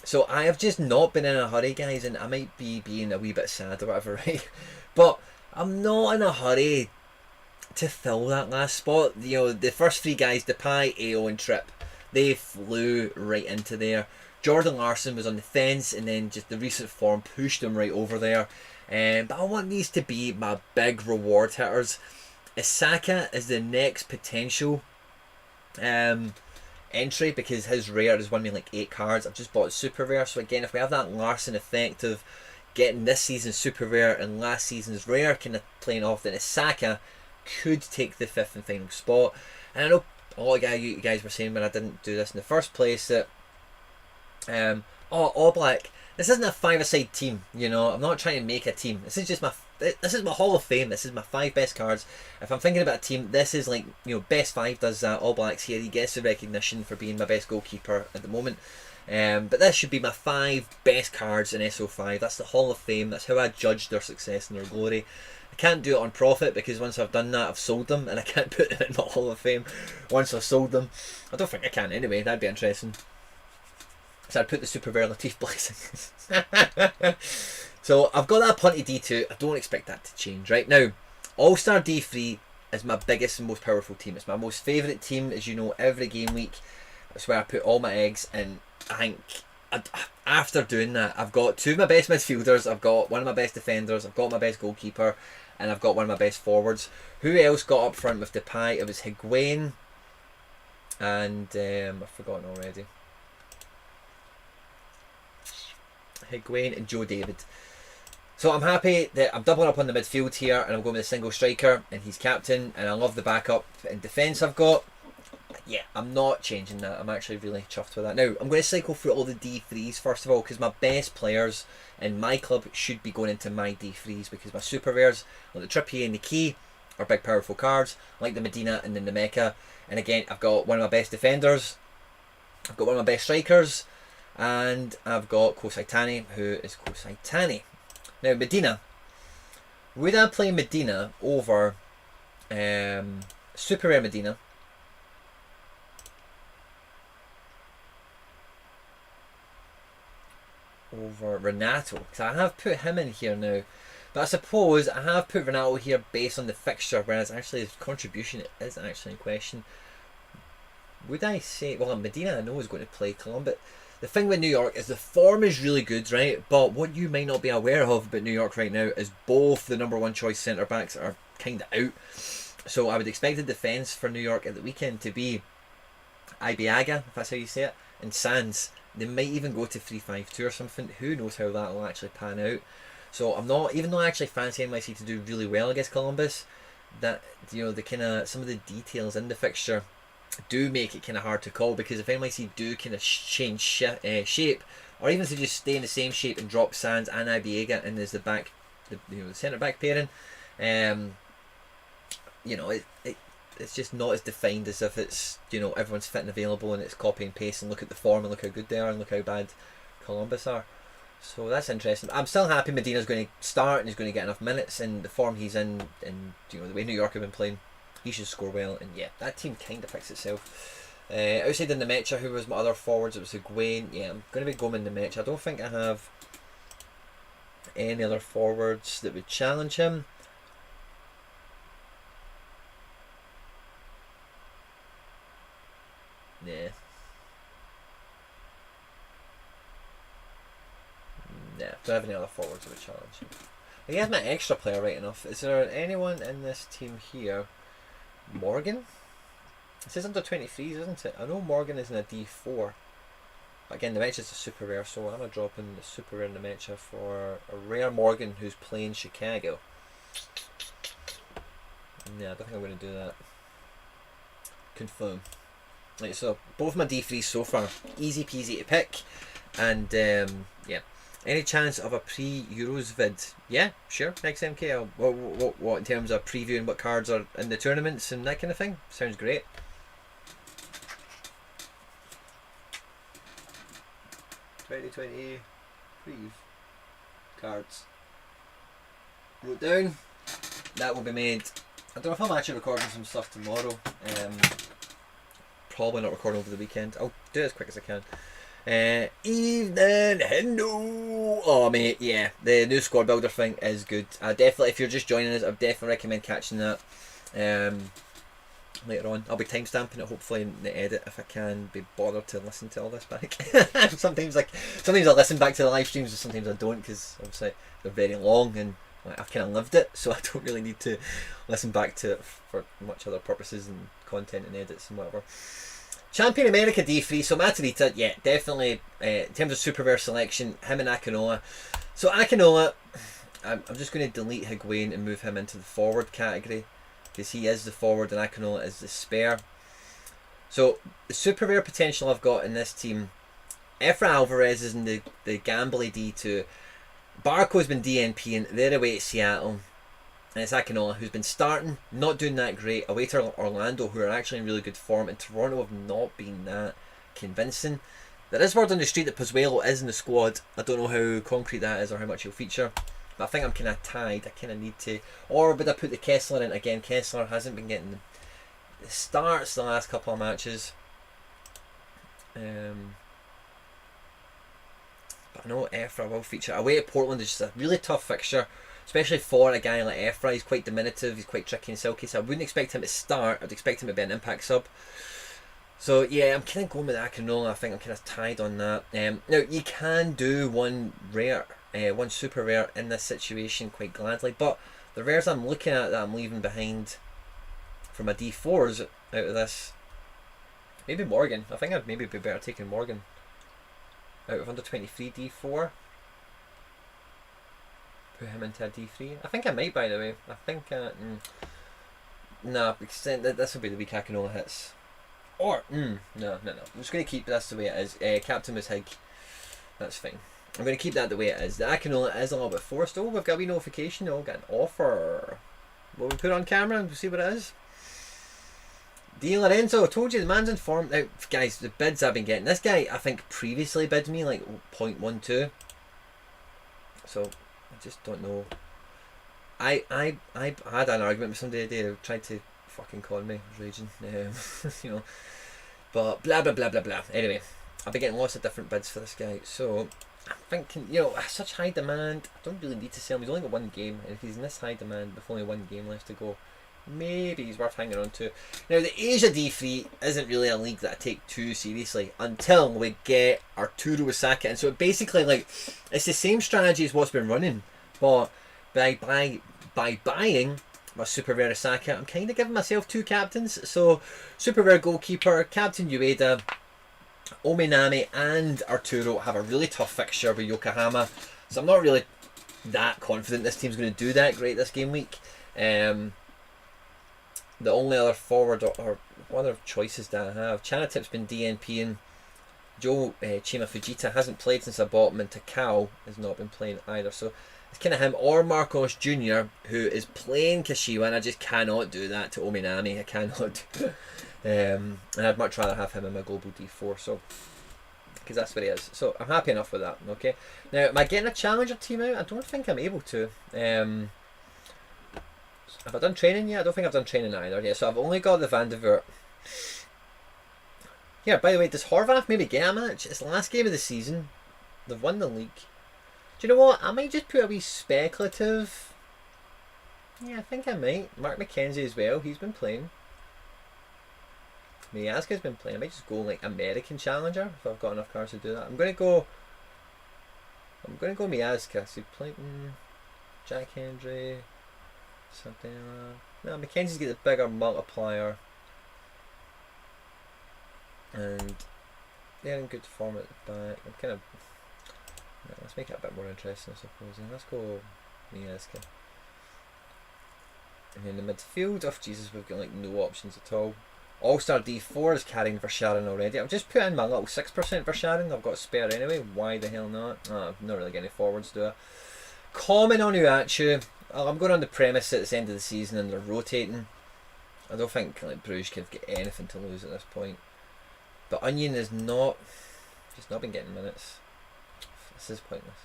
So I have just not been in a hurry, guys, and I might be being a wee bit sad or whatever, right? But I'm not in a hurry to fill that last spot. The first three guys, Depay, AO and Tripp, they flew right into there. Jordan Larson was on the fence, and then just the recent form pushed him right over there. But I want these to be my big reward hitters. Isaka is the next potential entry because his rare has won me like 8 cards. I've just bought super rare, so again, if we have that Larson effect of getting this season's super rare and last season's rare kind of playing off, then Isaka could take the 5th and final spot. And I know a lot of you guys were saying when I didn't do this in the first place that All Black, this isn't a 5-a-side team, I'm not trying to make a team. This is my Hall of Fame. This is my 5 best cards. If I'm thinking about a team, this is like, best 5 does that. All Black's here, he gets the recognition for being my best goalkeeper at the moment. But this should be my 5 best cards in SO5. That's the Hall of Fame. That's how I judge their success and their glory. I can't do it on profit because once I've done that, I've sold them, and I can't put them in my Hall of Fame once I've sold them. I don't think I can anyway. That'd be interesting. So I'd put the super rare Latif Blessing. So I've got that Punty D2. I don't expect that to change. Right now, All-Star D3 is my biggest and most powerful team. It's my most favourite team, as you know, every game week. That's where I put all my eggs, and I think after doing that, I've got 2 of my best midfielders, I've got 1 of my best defenders, I've got my best goalkeeper, and I've got 1 of my best forwards. Who else got up front with Depay? It was Higuain, and I've forgotten already. Higuain and Joe David. So I'm happy that I'm doubling up on the midfield here, and I'm going with a single striker, and he's captain, and I love the backup in defence I've got. Yeah, I'm not changing that. I'm actually really chuffed with that. Now, I'm going to cycle through all the D3s first of all, because my best players in my club should be going into my D3s, because my super rares, like the Trippier and the Key, are big powerful cards, like the Medina and the Nemeka. And again, I've got 1 of my best defenders, I've got 1 of my best strikers, and I've got Kosai Tani, who is Kosai Tani. Now, Medina. Would I play Medina over Super Rare Medina? Over Renato? Because I have put him in here now. But I suppose I have put Renato here based on the fixture, whereas actually his contribution is actually in question. Would I say... Well, Medina I know is going to play Columbus. The thing with New York is the form is really good, right? But what you might not be aware of about New York right now is both the #1 choice centre-backs are kind of out. So I would expect the defence for New York at the weekend to be Ibiaga, if that's how you say it, and Sands. They might even go to 3-5-2 or something. Who knows how that will actually pan out. So I'm not, even though I actually fancy NYC to do really well against Columbus, that, the kind of, some of the details in the fixture do make it kind of hard to call, because if NYC do kind of change shape, or even if they just stay in the same shape and drop Sands and Ibiega in as the back, the centre back pairing, it's just not as defined as if it's everyone's fit and available and it's copy and paste and look at the form and look how good they are and look how bad Columbus are. So that's interesting. I'm still happy Medina's going to start and he's going to get enough minutes, and the form he's in, and the way New York have been playing, he should score well. And yeah, that team kind of picks itself. Outside in the Mecha, who was my other forwards? It was Higuain. Yeah, I'm going to be going in the Mecha. I don't think I have any other forwards that would challenge him. Yeah. Yeah, don't have any other forwards of a challenge. He has my extra player right enough. Is there anyone in this team here? Morgan? It says under 23s, isn't it? I know Morgan is in a D4. But again, the match is a super rare, so I'm going to drop in the super rare in the match for a rare Morgan who's playing Chicago. Yeah, I don't think I'm going to do that. Confirm. Right, so both my D3s so far, easy peasy to pick. And yeah, any chance of a pre-Euros vid? Yeah, sure, next MK. What in terms of previewing what cards are in the tournaments and that kind of thing? Sounds great. Preve cards. Wrote down. That will be made. I don't know if I'm actually recording some stuff tomorrow. Probably not recording over the weekend. I'll do it as quick as I can. Evening Hendo. Oh mate, yeah, the new squad builder thing is good. I definitely, if you're just joining us, I definitely recommend catching that. Later on, I'll be timestamping it hopefully in the edit if I can be bothered to listen to all this back. sometimes I listen back to the live streams, and sometimes I don't because obviously they're very long and I've kind of lived it, so I don't really need to listen back to it for much other purposes and content and edits and whatever. Champion America D3, so Matarita, yeah, definitely, in terms of super rare selection, him and Akinola. So Akinola, I'm just going to delete Higuain and move him into the forward category, because he is the forward and Akinola is the spare. So, the super rare potential I've got in this team, Efra Alvarez is in the Gambly D2, Barco's been DNPing, they're away at Seattle. And it's Akinola who's been starting, not doing that great, away to Orlando who are actually in really good form, and Toronto have not been that convincing. There is word on the street that Pozuelo is in the squad. I don't know how concrete that is or how much he'll feature, but I think I'm kind of tied. I kind of need to, or would I put the Kessler in again? Kessler hasn't been getting the starts the last couple of matches. But I know Efra will feature. Away at Portland is just a really tough fixture, especially for a guy like Efra. He's quite diminutive, he's quite tricky and silky, so I wouldn't expect him to start. I'd expect him to be an impact sub. So yeah, I'm kind of going with Akinola. I think I'm kind of tied on that. Now, you can do one rare, one super rare in this situation quite gladly, but the rares I'm looking at that I'm leaving behind for my D4s out of this, maybe Morgan. I think I'd maybe be better taking Morgan out of under 23 D4. Put him into a D3. I think I might, by the way. I think nah, because this will be the week Akinola hits. Or no. I'm just going to keep this the way it is. Captain was Hig. That's fine. I'm going to keep that the way it is. The Akinola is a little bit forced. Oh, we've got a wee notification. Oh, we've got an offer. Will we put it on camera and see what it is? Di Lorenzo, I told you the man's in form. Now, guys, the bids I've been getting. This guy, I think, previously bid me like 0.12. So, I just don't know. I had an argument with somebody today who tried to fucking con me. I was raging. You know. But blah blah blah blah blah. Anyway, I've been getting lots of different bids for this guy. So I'm thinking, you know, such high demand. I don't really need to sell him. He's only got one game, and if he's in this high demand with only one game left to go, maybe he's worth hanging on to. Now, the Asia D3 isn't really a league that I take too seriously until we get Arturo Osaka. And so basically, like, it's the same strategy as what's been running, but by buying my super rare Osaka, I'm kind of giving myself two captains. So super rare goalkeeper, Captain Ueda, Ominami and Arturo have a really tough fixture with Yokohama. So I'm not really that confident this team's going to do that great this game week. The only other forward or one other choices that I have, Chanatip's been DNPing. Joe Chima Fujita hasn't played since I bought him, and Takao has not been playing either. So it's kind of him or Marcos Jr. who is playing Kashiwa, and I just cannot do that to Ominami. I cannot. And I'd much rather have him in my global D4, so because that's what he is. So I'm happy enough with that. Okay. Now, am I getting a challenger team out? I don't think I'm able to. Have I done training yet? I don't think I've done training either. Yeah, so I've only got the Van de Voort. Yeah, by the way, does Horvath maybe get a match? It's the last game of the season. They've won the league. Do you know what? I might just put a wee speculative. Yeah, I think I might. Mark McKenzie as well. He's been playing. Miyaska's been playing. I might just go like American Challenger if I've got enough cards to do that. I'm going to go I'm going to go Miazga. See, Plankton, Jack Hendry, something like that. No, Mackenzie's got the bigger multiplier. And they're in good form at the back. I'm kind of... Yeah, let's make it a bit more interesting, I suppose. And let's go Miazga. And in the midfield, oh Jesus, we've got like no options at all. All-Star D4 is carrying Versharon already. I've just put in my little 6% Versharon. I've got a spare anyway. Why the hell not? I've not really got any forwards, do I? Common on Uachu. I'm going on the premise at the end of the season and they're rotating. I don't think like Bruges can get anything to lose at this point. But Onion is not... Just not been getting minutes. This is pointless.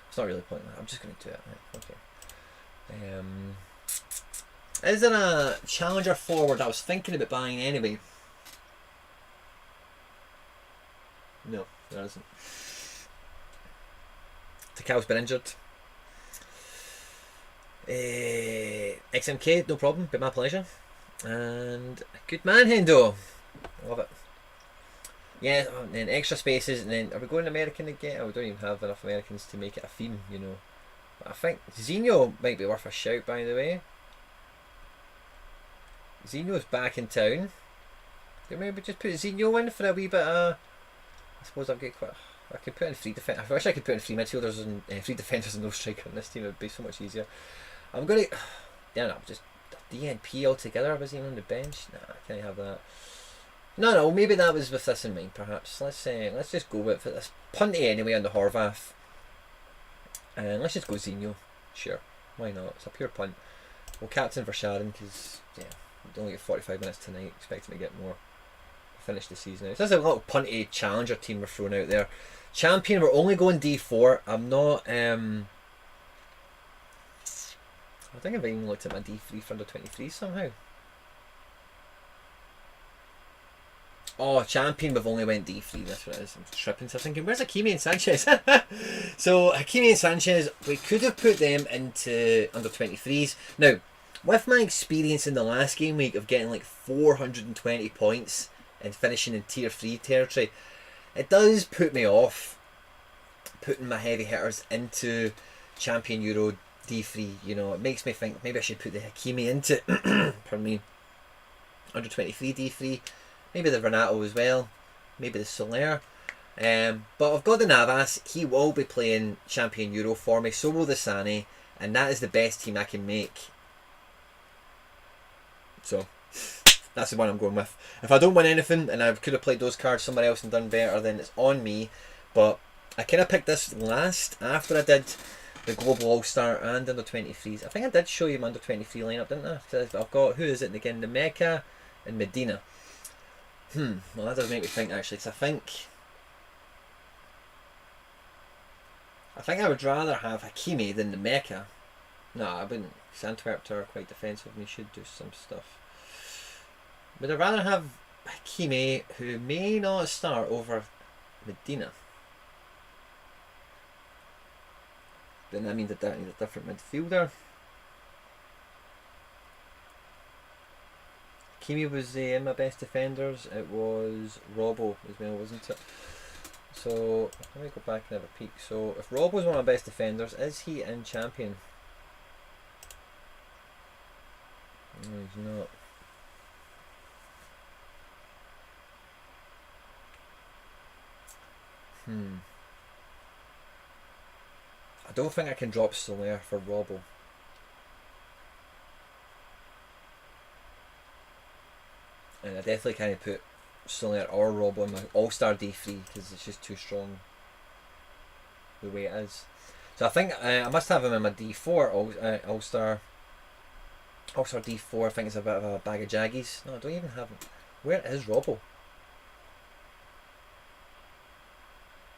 It's not really pointless. I'm just going to do it. Right, okay. Is there a challenger forward I was thinking about buying anyway? No, there isn't. Takal's been injured. XMK, no problem, be my pleasure. And good man, Hendo. Love it. Yeah, and then extra spaces, and then are we going American again? Oh, we don't even have enough Americans to make it a theme, you know. But I think Zinho might be worth a shout, by the way. Zinho's back in town. Do maybe just put Zinho in for a wee bit of... I suppose I've got quite... I could put in free defence. I wish I could put in free midfielders and free defenders and no striker in this team. It would be so much easier. I'm going to... Yeah, no, just DNP altogether. Was he on the bench? Nah, I can't have that. No, maybe that was with this in mind, perhaps. Let's just go with this. Punty anyway on the Horvath. And let's just go Zinho. Sure. Why not? It's a pure punt. We'll captain for Sharon because, yeah, we only get 45 minutes tonight. Expecting to get more. Finish the season out. So this is a little punty challenger team we're throwing out there. Champion, we're only going D4. I'm not... I think I've even looked at my D3 for under 23 somehow. Oh, champion, we've only went D3. That's what it is. I'm tripping. So I'm thinking, where's Hakimi and Sanchez? So Hakimi and Sanchez, we could have put them into under 23s. Now, with my experience in the last game week of getting like 420 points and finishing in tier 3 territory, it does put me off putting my heavy hitters into Champion Euro D3. You know, it makes me think maybe I should put the Hakimi into pardon me, under 23 D3. Maybe the Renato as well. Maybe the SoRare. But I've got the Navas. He will be playing Champion Euro for me. So will the Sane. And that is the best team I can make. So, that's the one I'm going with. If I don't win anything, and I could have played those cards somewhere else and done better, then it's on me. But I kind of picked this last after I did the Global All-Star and under 23s. I think I did show you my under 23 lineup, didn't I? I've got, who is it again? The Mecca and Medina. Well, that does make me think actually, because I think I would rather have Hakimi than the Mecca. No, I wouldn't. Antwerp are quite defensive and he should do some stuff. Would I rather have Hakimi, who may not start, over Medina? Then that means that I need a different midfielder. Hakimi was in my best defenders. It was Robbo as well, wasn't it? So let me go back and have a peek. So if Robbo's one of my best defenders, is he in Champion? No, he's not. I don't think I can drop SoRare for Robbo. And I definitely can't put SoRare or Robbo in my All-Star D3 because it's just too strong the way it is. So I think I must have him in my D4 All-Star. All-Star D4, I think it's a bit of a bag of jaggies. No, I don't even have him. Where is Robbo?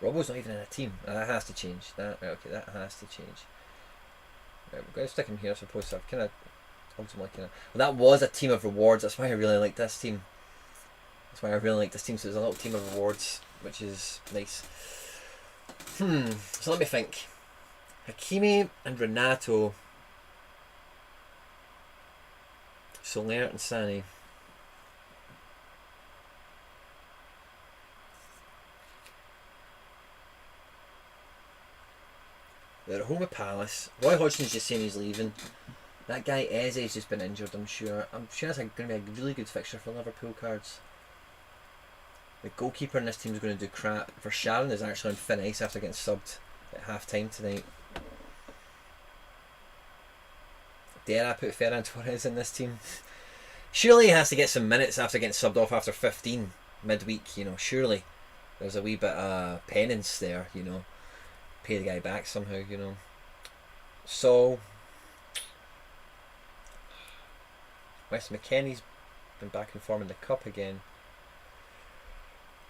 Robbo's not even in a team. That has to change. Okay, that has to change. Right, we're going to stick him here, I suppose. So I've kind of ultimately kind of... Well, that was a team of rewards. That's why I really like this team. So there's a little team of rewards, which is nice. So let me think. Hakimi and Renato, SoRare and Sane. They're at home with Palace. Roy Hodgson's just saying he's leaving. That guy Eze's just been injured, I'm sure. I'm sure it's going to be a really good fixture for Liverpool cards. The goalkeeper in this team is going to do crap. For Sharon is actually on thin ice after getting subbed at half time tonight. Dare I put Ferran Torres in this team? Surely he has to get some minutes after getting subbed off after 15 midweek, you know. Surely there's a wee bit of penance there, you know. Pay the guy back somehow, you know. So Wes McKennie's been back in form in the cup again.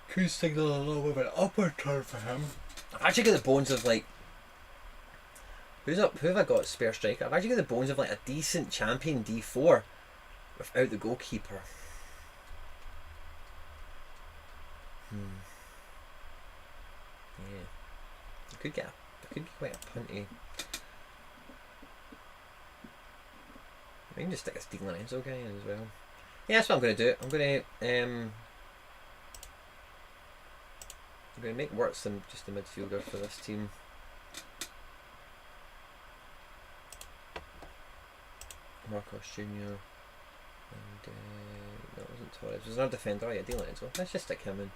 Could signal a little bit of an upward turn for him. I've actually got the bones of like who have I got spare striker? I've actually got the bones of like a decent champion D4 without the goalkeeper. Yeah. I could get quite a punty. I can just stick a Steve Lorenzo guy in as well. Yeah, that's what I'm going to do. I'm going to make Wirtz just the midfielder for this team. Marcos Jr. And that wasn't Torres. It was another defender. Oh yeah, Di Lorenzo. Let's just stick him in.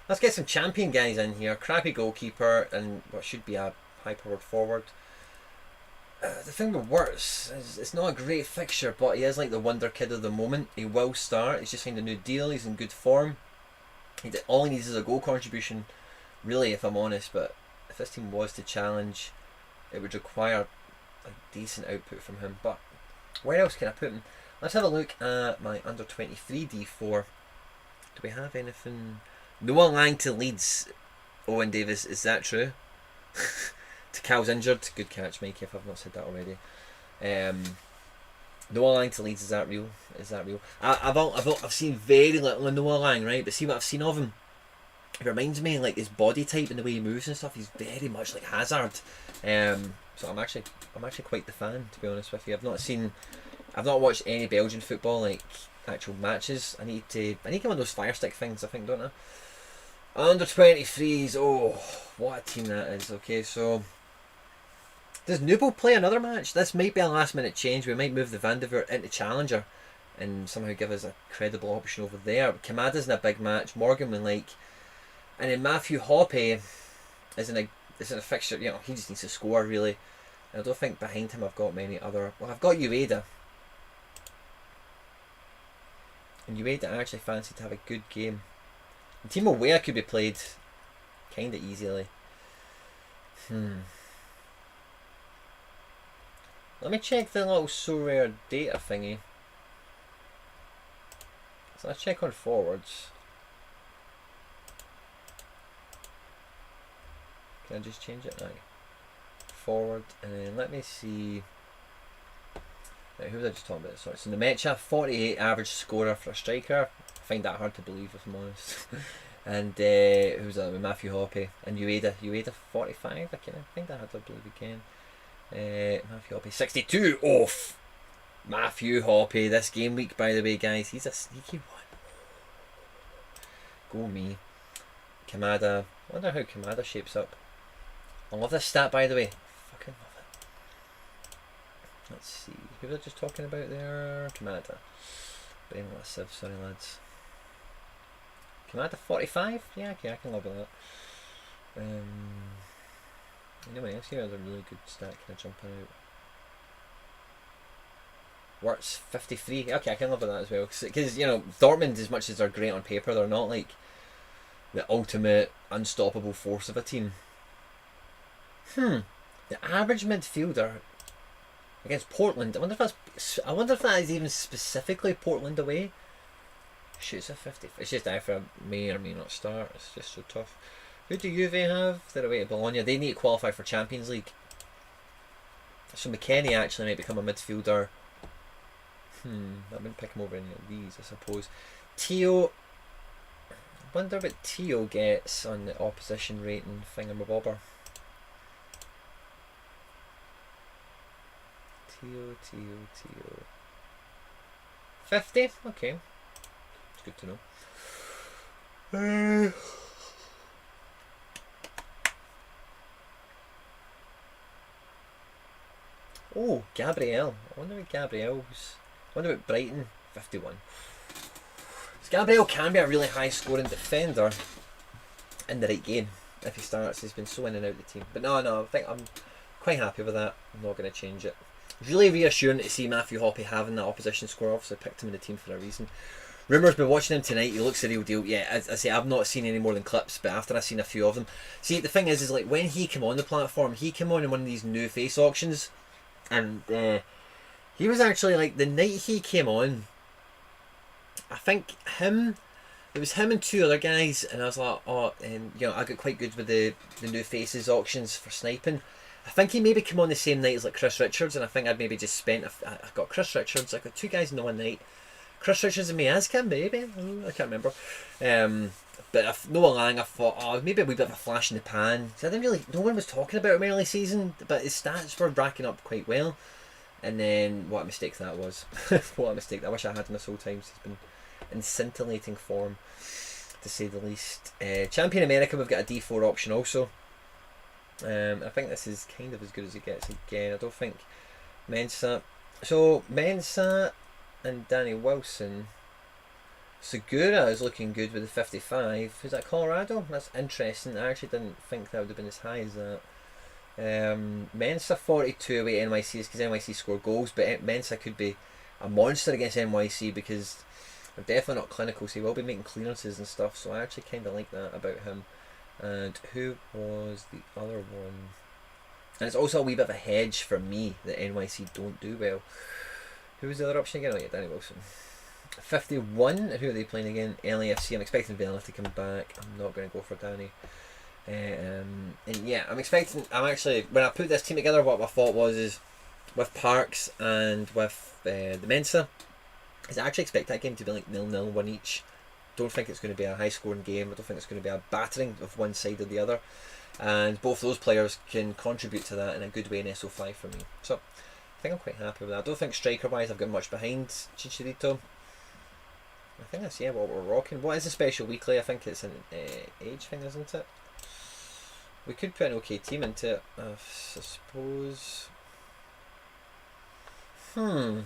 Let's get some champion guys in here. Crappy goalkeeper and what should be a high-powered forward. The thing with Wirtz is it's not a great fixture, but he is like the wonder kid of the moment. He will start. He's just signed a new deal. He's in good form. All he needs is a goal contribution, really, if I'm honest. But if this team was to challenge, it would require a decent output from him. But where else can I put him? Let's have a look at my under 23 D4. Do we have anything? Noah Lang to Leeds. Owen Davis, is that true? Cal's injured. Good catch, Mikey, if I've not said that already. Noah Lang to Leeds, is that real? Is that real? I've seen very little of Noah Lang, right? But see what I've seen of him. It reminds me like his body type and the way he moves and stuff. He's very much like Hazard. So I'm actually quite the fan, to be honest with you. I've not watched any Belgian football, like actual matches. I need one of those fire stick things, I think, don't I? Under 23s. Oh, what a team that is. Okay, so does Nubo play another match? This might be a last minute change. We might move the Vandervoort into Challenger and somehow give us a credible option over there. Kamada's in a big match. Morgan will like, and then Matthew Hoppe is in a fixture. You know, he just needs to score really. And I don't think behind him I've got many other. Well, I've got Ueda, and Ueda I actually fancy to have a good game. And Timo Weah could be played kind of easily. Let me check the little SoRare data thingy. So let's check on forwards. Can I just change it now? Forward, and then let me see. Now, who was I just talking about? Sorry, so Nemecha, 48 average scorer for a striker. I find that hard to believe, if I'm honest. And who's that? Matthew Hoppe and Ueda 45. I think that hard to believe again. Matthew Hoppe 62 off. Matthew Hoppe this game week, by the way, guys, he's a sneaky one. Go me. Kamada. I wonder how Kamada shapes up. I love this stat, by the way. Fucking love it. Let's see. Who was I just talking about there? Kamada. Brain what a sieve, sorry lads. Kamada 45? Yeah, okay, I can live with that. Anyone else here has a really good stat kind of jumping out. Wirtz 53. Okay, I can live with that as well. Because, you know, Dortmund, as much as they're great on paper, they're not like the ultimate unstoppable force of a team. The average midfielder against Portland. I wonder if that is even specifically Portland away. Shoots a 50. It's just Ifra may or may not start. It's just so tough. Who do Juve have? They're away to Bologna. They need to qualify for Champions League. So McKennie actually might become a midfielder. I wouldn't pick him over any of these, I suppose. Tio. I wonder what Tio gets on the opposition rating thingamabobber. Tio. 50? Okay. It's good to know. Oh, Gabriel. I wonder what Gabriel's. I wonder what Brighton. 51. So Gabriel can be a really high scoring defender in the right game if he starts. He's been so in and out of the team. But no, I think I'm quite happy with that. I'm not going to change it. It's really reassuring to see Matthew Hoppe having that opposition score. Obviously, I picked him in the team for a reason. Rumours been watching him tonight. He looks the real deal. Yeah, as I say, I've not seen any more than clips, but after I've seen a few of them, see, the thing is like when he came on the platform, he came on in one of these new face auctions, and he was actually like the night he came on. I think it was him and two other guys, and I was like, oh, you know, I got quite good with the new faces auctions for sniping. I think he maybe came on the same night as like Chris Richards, and I think I'd maybe just spent. I got Chris Richards. I got two guys in the one night. Chris Richards and Miazka, maybe? I can't remember. But if Noah Lang, I thought, oh, maybe a wee bit of a flash in the pan. So I didn't really, no one was talking about him early season, but his stats were racking up quite well. And then, what a mistake that was. What a mistake. I wish I had him this whole time. He's been in scintillating form, to say the least. Champion America, we've got a D4 option also. I think this is kind of as good as it gets again. I don't think Mensah. So, Mensah and Danny Wilson. Segura is looking good with the 55. Is that Colorado? That's interesting. I actually didn't think that would have been as high as that. Mensah 42 away NYC because NYC score goals, but Mensah could be a monster against NYC because they're definitely not clinical, so he will be making clearances and stuff, so I actually kind of like that about him. And who was the other one? And it's also a wee bit of a hedge for me that NYC don't do well. Who was the other option again? Oh yeah, Danny Wilson. 51. Who are they playing again? LAFC. I'm expecting Vela to come back. I'm not going to go for Danny. And yeah, I'm actually, when I put this team together, what my thought was is with Parks and with the Mensah, is I actually expect that game to be like 0-0, 1 each. Don't think it's going to be a high scoring game. I don't think it's going to be a battering of one side or the other. And both those players can contribute to that in a good way in SO5 for me. So I think I'm quite happy with that. I don't think striker wise I've got much behind Chicharito. I think that's what we're rocking. What is a special weekly? I think it's an age thing, isn't it? We could put an okay team into it, I suppose. I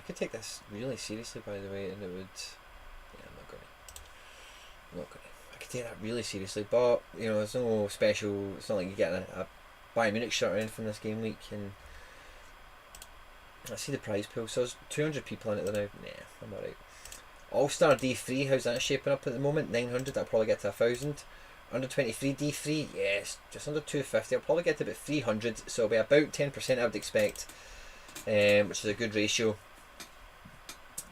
could take this really seriously, by the way, and it would. Yeah, I'm not gonna. I could take that really seriously, but you know, there's no special. It's not like you get a Bayern Munich shirt or anything from this game week, and I see the prize pool. So there's 200 people in it now. Nah, I'm alright. All-Star D3, how's that shaping up at the moment? 900. I'll probably get to 1,000. Under 23 D3, yes, just under 250. I'll probably get to about 300, so it'll be about 10% I would expect, which is a good ratio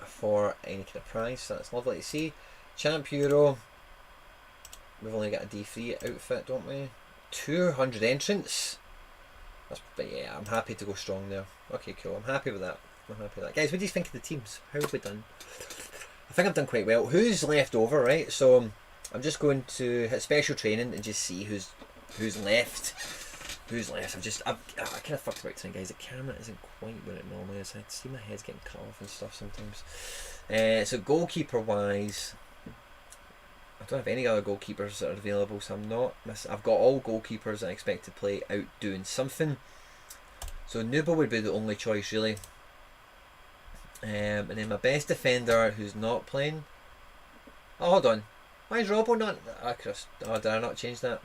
for any kind of prize, so that's lovely to see. Champ Euro, we've only got a D3 outfit, don't we? 200 entrants. But yeah, I'm happy to go strong there. Okay, cool. I'm happy with that. Guys, what do you think of the teams? How have we done? I think I've done quite well. Who's left over, right? So I'm just going to hit special training and just see who's left. Who's left? I kind of fucked about tonight, guys. The camera isn't quite where it normally is. I see my head's getting cut off and stuff sometimes. So goalkeeper wise, I don't have any other goalkeepers that are available, so I've got all goalkeepers that I expect to play out doing something. So Nuba would be the only choice really. And then my best defender who's not playing. Oh, hold on. Why is Robbo not? Did I not change that?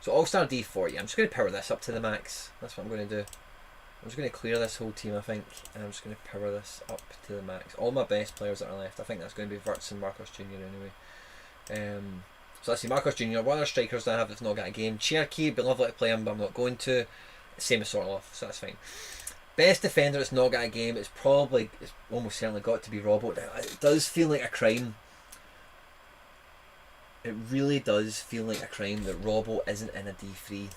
So All-Star D4, yeah, I'm just going to power this up to the max. That's what I'm going to do. I'm just going to clear this whole team, I think, and I'm just going to power this up to the max. All my best players that are left, I think that's going to be Wirtz and Marcos Jr. anyway. So let's see, Marcos Jr., one of the strikers that I have that's not got a game. Cherky, it'd be lovely to play him, but I'm not going to. Same as Sorloff, so that's fine. Best defender that's not got a game, it's almost certainly got to be Robbo. It does feel like a crime. It really does feel like a crime that Robbo isn't in a D3.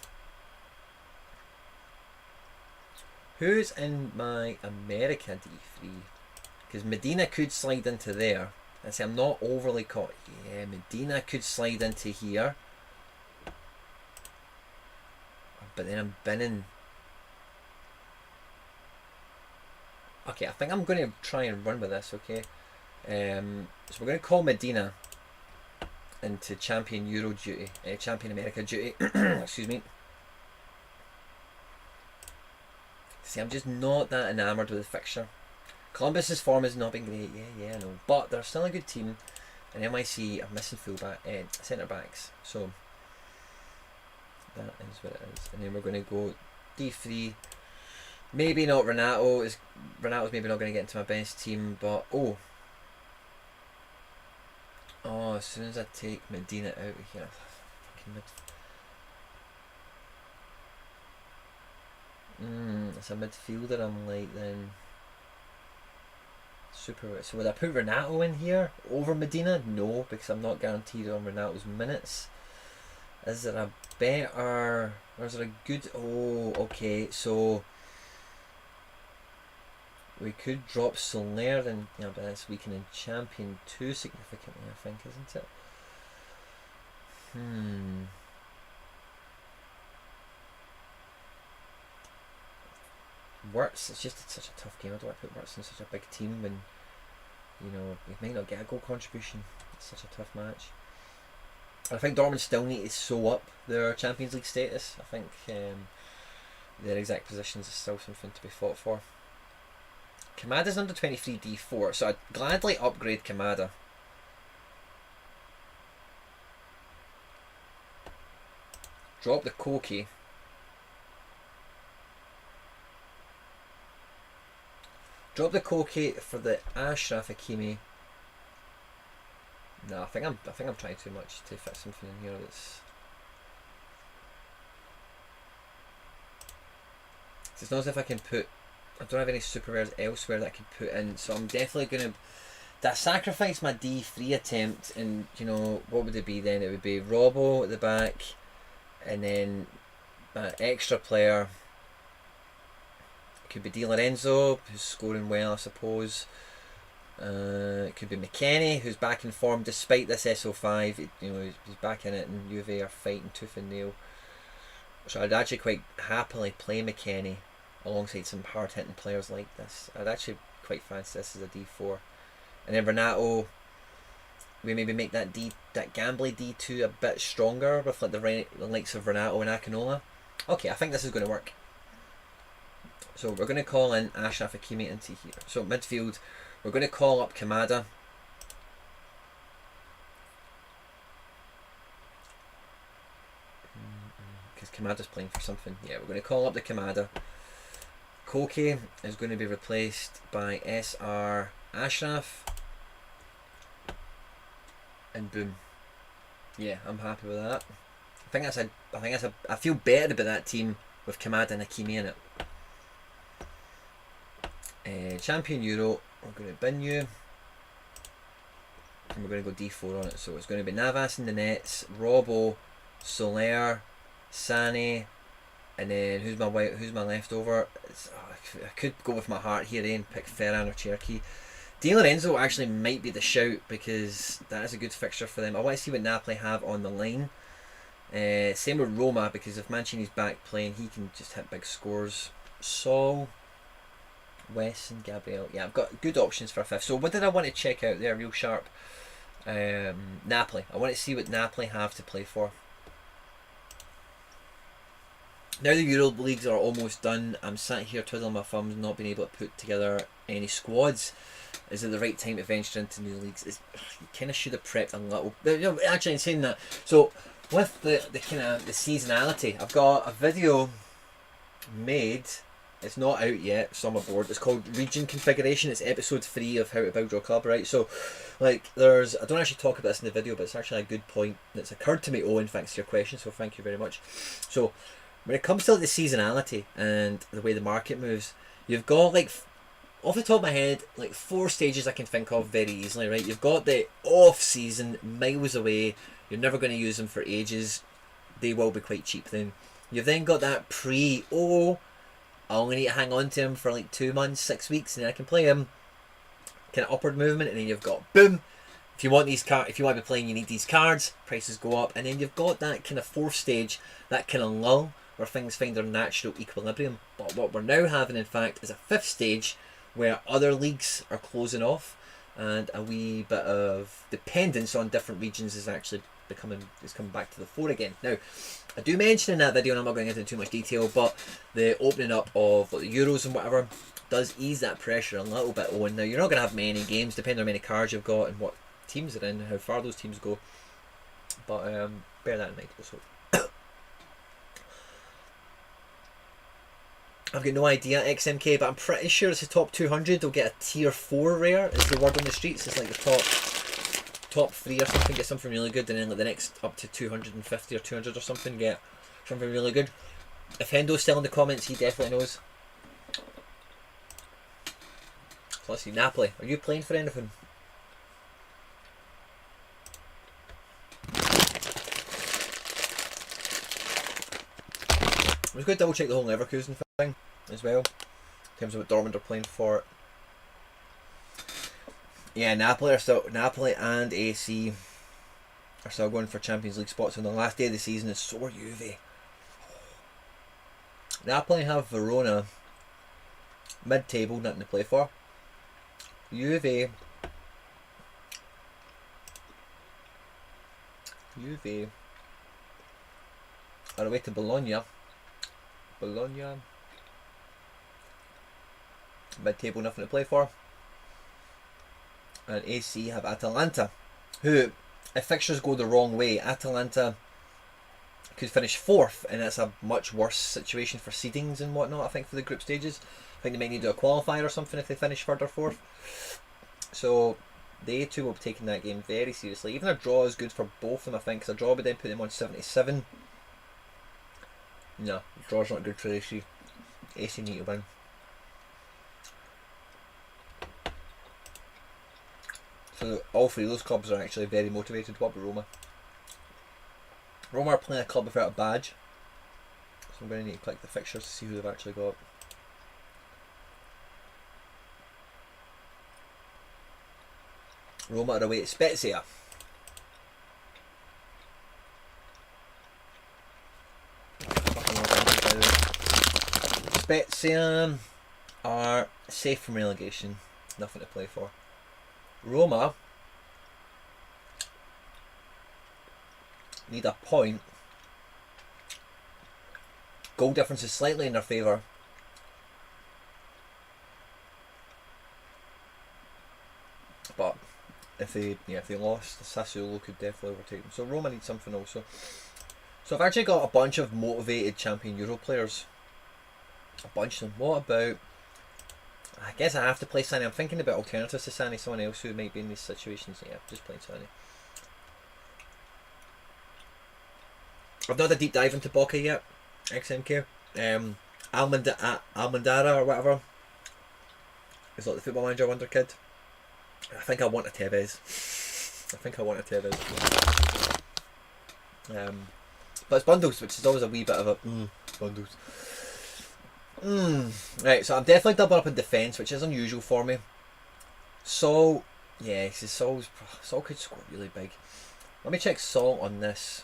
Who's in my America D3? Because Medina could slide into there. I say I'm not overly caught. Yeah, Medina could slide into here. But then I'm binning Okay, I think I'm going to try and run with this, okay? So we're going to call Medina into Champion Euro duty, Champion America duty, excuse me. See, I'm just not that enamoured with the fixture. Columbus's form has not been great, yeah, I know. But they're still a good team. And MIC are missing centre backs. So, that is what it is. And then we're going to go D3. Maybe not Renato. Renato's maybe not going to get into my best team, but as soon as I take Medina out of here, it's a midfielder I'm like then. Super. So would I put Renato in here over Medina? No, because I'm not guaranteed on Renato's minutes. Is there a better, or is there a good? Oh, okay. So we could drop SoRare and but that's weakening Champion too significantly, I think, isn't it? Wirtz, it's just such a tough game. I don't want to put Wirtz in such a big team when, we might not get a goal contribution. It's such a tough match. I think Dortmund still need to sew up their Champions League status. I think their exact positions is still something to be fought for. Kamada's under 23 D4, so I'd gladly upgrade Kamada. Drop the Koki. Drop the Koki for the Ashraf Hakimi. No, I think I'm trying too much to fit something in here that's. It's not as if I can put. I don't have any super rares elsewhere that I could put in, so I'm definitely gonna. That sacrifice my D3 attempt, and what would it be then? It would be Robbo at the back, and then my extra player. It could be Di Lorenzo, who's scoring well, I suppose. It could be McKennie, who's back in form despite this SO5. He's back in it, and Juve are fighting tooth and nail. So I'd actually quite happily play McKennie alongside some hard-hitting players like this. I'd actually quite fancy this as a D4. And then Renato, we maybe make that gambly D2 a bit stronger with like the likes of Renato and Akinola. Okay, I think this is going to work. So we're going to call in Ashraf Hakimi into here. So midfield, we're going to call up Kamada. Because Kamada's playing for something. Yeah, we're going to call up the Kamada. Koke is going to be replaced by SR Ashraf. And boom. Yeah, I'm happy with that. I feel better about that team with Kamada and Hakimi in it. Champion Euro, we're going to bin you, and we're going to go D4 on it. So it's going to be Navas in the nets, Robbo, SoRare, Sané, and then who's my leftover? I could go with my heart here and pick Ferran or Cherki. Di Lorenzo actually might be the shout because that is a good fixture for them. I want to see what Napoli have on the line. Same with Roma, because if Mancini's back playing, he can just hit big scores. Saul, Wes and Gabriel. Yeah, I've got good options for a fifth. So what did I want to check out there real sharp? Napoli. I want to see what Napoli have to play for. Now the Euro leagues are almost done. I'm sat here twiddling my thumbs, not being able to put together any squads. Is it the right time to venture into new leagues? You kind of should have prepped a little. Actually, in saying that, so with the kind of the seasonality, I've got a video made. It's not out yet, so I'm aboard. It's called Region Configuration. It's episode 3 of How to Build Your Club, right? So, I don't actually talk about this in the video, but it's actually a good point that's occurred to me, Owen, thanks to your question, so thank you very much. So, when it comes to the seasonality and the way the market moves, you've got, off the top of my head, 4 stages I can think of very easily, right? You've got the off-season, miles away, you're never going to use them for ages, they will be quite cheap then. You've then got that I only need to hang on to him for 2 months, 6 weeks, and then I can play him. Kind of upward movement, and then you've got boom. If you want to be playing, you need these cards. Prices go up, and then you've got that kind of 4th stage, that kind of lull where things find their natural equilibrium. But what we're now having, in fact, is a 5th stage where other leagues are closing off, and a wee bit of dependence on different regions is actually coming back to the fore again. Now, I do mention in that video, and I'm not going into too much detail, but the opening up of the Euros and whatever does ease that pressure a little bit on. Now, you're not going to have many games, depending on how many cards you've got and what teams are in, how far those teams go. But bear that in mind also. I've got no idea, XMK, but I'm pretty sure it's the top 200. They'll get a tier 4 rare, is the word on the streets. It's like the top 3 or something, get something really good, and then like the next up to 250 or 200 or something get something really good. If Hendo's still in the comments, he definitely knows. So let's see, Napoli, are you playing for anything? I was going to double check the whole Leverkusen thing as well, in terms of what Dortmund are playing for. Yeah, Napoli and AC are still going for Champions League spots on the last day of the season, and so are Juve. Napoli have Verona mid-table, nothing to play for. Juve are away to Bologna. Mid-table, nothing to play for. And AC have Atalanta, who, if fixtures go the wrong way, Atalanta could finish 4th, and that's a much worse situation for seedings and whatnot, I think, for the group stages. I think they might need to do a qualifier or something if they finish 3rd or 4th. So they too will be taking that game very seriously. Even a draw is good for both of them, I think, because a draw would then put them on 77. No, draw's not good for AC. AC need to win. So all 3 of those clubs are actually very motivated. What about Roma? Roma are playing a club without a badge, so I'm going to need to click the fixtures to see who they've actually got. Roma are away at Spezia. Spezia are safe from relegation, nothing to play for. Roma need a point. Goal difference is slightly in their favour. But if they lost, Sassuolo could definitely overtake them. So Roma need something also. So I've actually got a bunch of motivated champion Euro players. A bunch of them. What about, I guess I have to play Sani. I'm thinking about alternatives to Sani, someone else who might be in these situations. Yeah, just playing Sani. I've not had a deep dive into Boca yet. XMK. Almandara or whatever. He's like the football manager wonder kid. I think I want a Tevez. But it's bundles, which is always a wee bit of a bundles. Right, so I'm definitely doubling up in defence, which is unusual for me. Sol, yeah, Sol could score really big. Let me check Sol on this.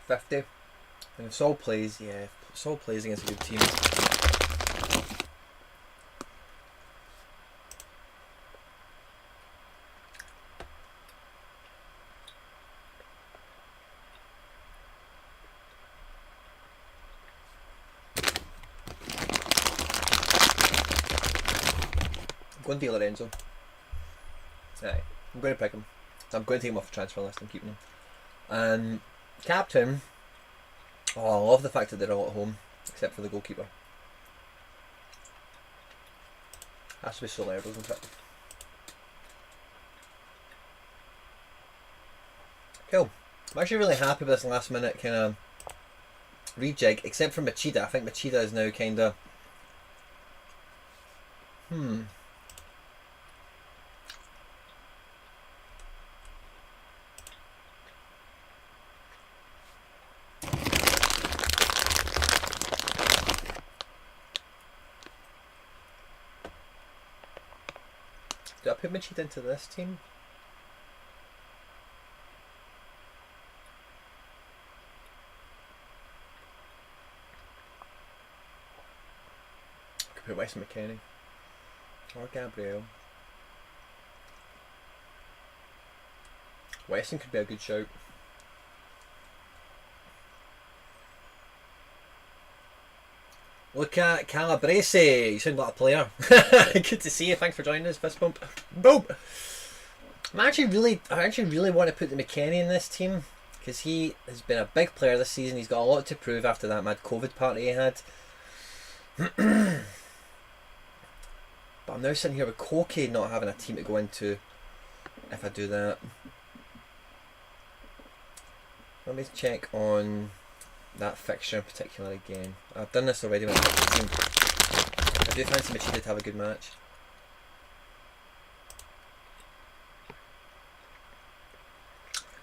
$50. And if Sol plays, yeah, if Sol plays against a good team. I'm going to Di Lorenzo. Right, I'm going to pick him. I'm going to take him off the transfer list. I'm keeping him. Captain. Oh, I love the fact that they're all at home, except for the goalkeeper. Has to be SoRare, doesn't it? Cool. I'm actually really happy with this last minute kind of rejig, except for Machida. I think Machida is now kind of... Do I put Machida into this team? I could put Weston McKennie or Gabriel. Weston could be a good shout. Look at Calabrese, you sound like a player. Good to see you, thanks for joining us, fist bump. Boom! I actually really want to put the McKennie in this team, because he has been a big player this season. He's got a lot to prove after that mad COVID party he had. But I'm now sitting here with Koke not having a team to go into if I do that. Let me check on that fixture in particular again. I've done this already when I picked the team. I do fancy Machida to have a good match.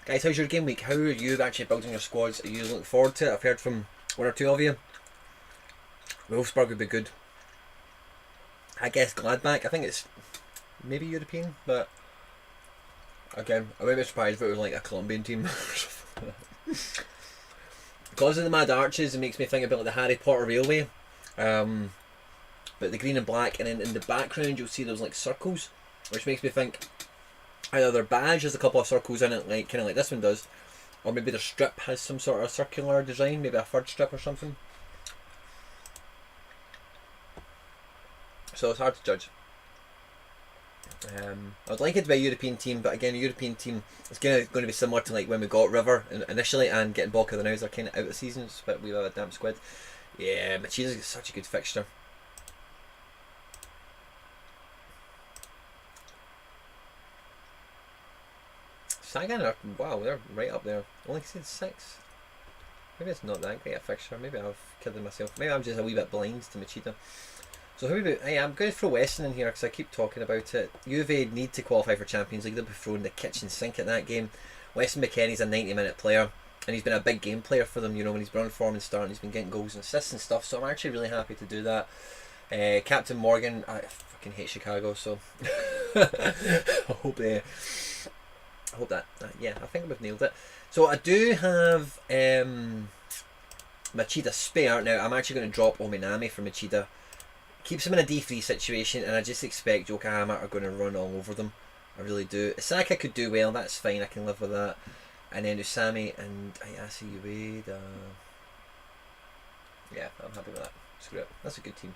Guys, how's your game week? How are you actually building your squads? Are you looking forward to it? I've heard from one or two of you. Wolfsburg would be good. I guess Gladbach, I think it's maybe European, but again, I wouldn't be surprised if it was like a Colombian team. Because of the mad arches, it makes me think about like the Harry Potter Railway, but the green and black, and then in the background you'll see those like circles, which makes me think either their badge has a couple of circles in it, like kind of like this one does, or maybe their strip has some sort of circular design, maybe a third strip or something. So it's hard to judge. I'd like it to be a European team, but again, a European team is going to be similar to like when we got River initially, and getting Balka the Nows are kind of out of the seasons, but we have a damn squid. Yeah, Machida's such a good fixture. Sagan are, wow, they're right up there. Only conceded 6. Maybe it's not that great a fixture. Maybe I've kidded myself. Maybe I'm just a wee bit blind to Machida. So who about? I'm going to throw Weston in here because I keep talking about it. Juve need to qualify for Champions League. They'll be throwing the kitchen sink at that game. Weston McKennie's a 90-minute player, and he's been a big game player for them. You know, when he's been on form and starting, he's been getting goals and assists and stuff. So I'm actually really happy to do that. Captain Morgan, I fucking hate Chicago, so I hope that. Yeah, I think we've nailed it. So I do have Machida spare now. I'm actually going to drop Ominami for Machida. Keeps him in a D3 situation, and I just expect Yokohama are going to run all over them. I really do. Isaka could do well, that's fine, I can live with that. And then Usami and Ayase Ueda. Yeah, I'm happy with that. Screw it. That's a good team.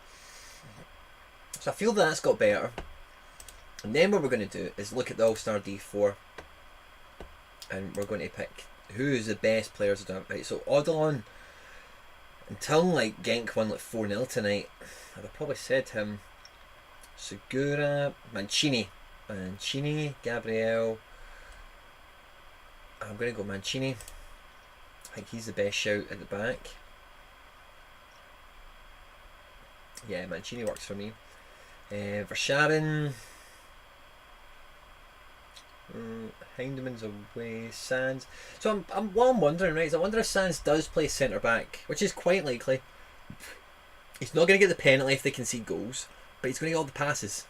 So I feel that's got better. And then what we're going to do is look at the All-Star D4. And we're going to pick who is the best players to have. Right, so Odilon, until like Genk won like 4-0 tonight, I'd have probably said him. Segura, Mancini, Gabriel. I'm going to go Mancini. I think he's the best shout at the back. Yeah, Mancini works for me. Verscharen. Hindman's away. Sands. So what I'm wondering, right, is I wonder if Sands does play centre back, which is quite likely. He's not going to get the penalty if they concede goals, but he's going to get all the passes.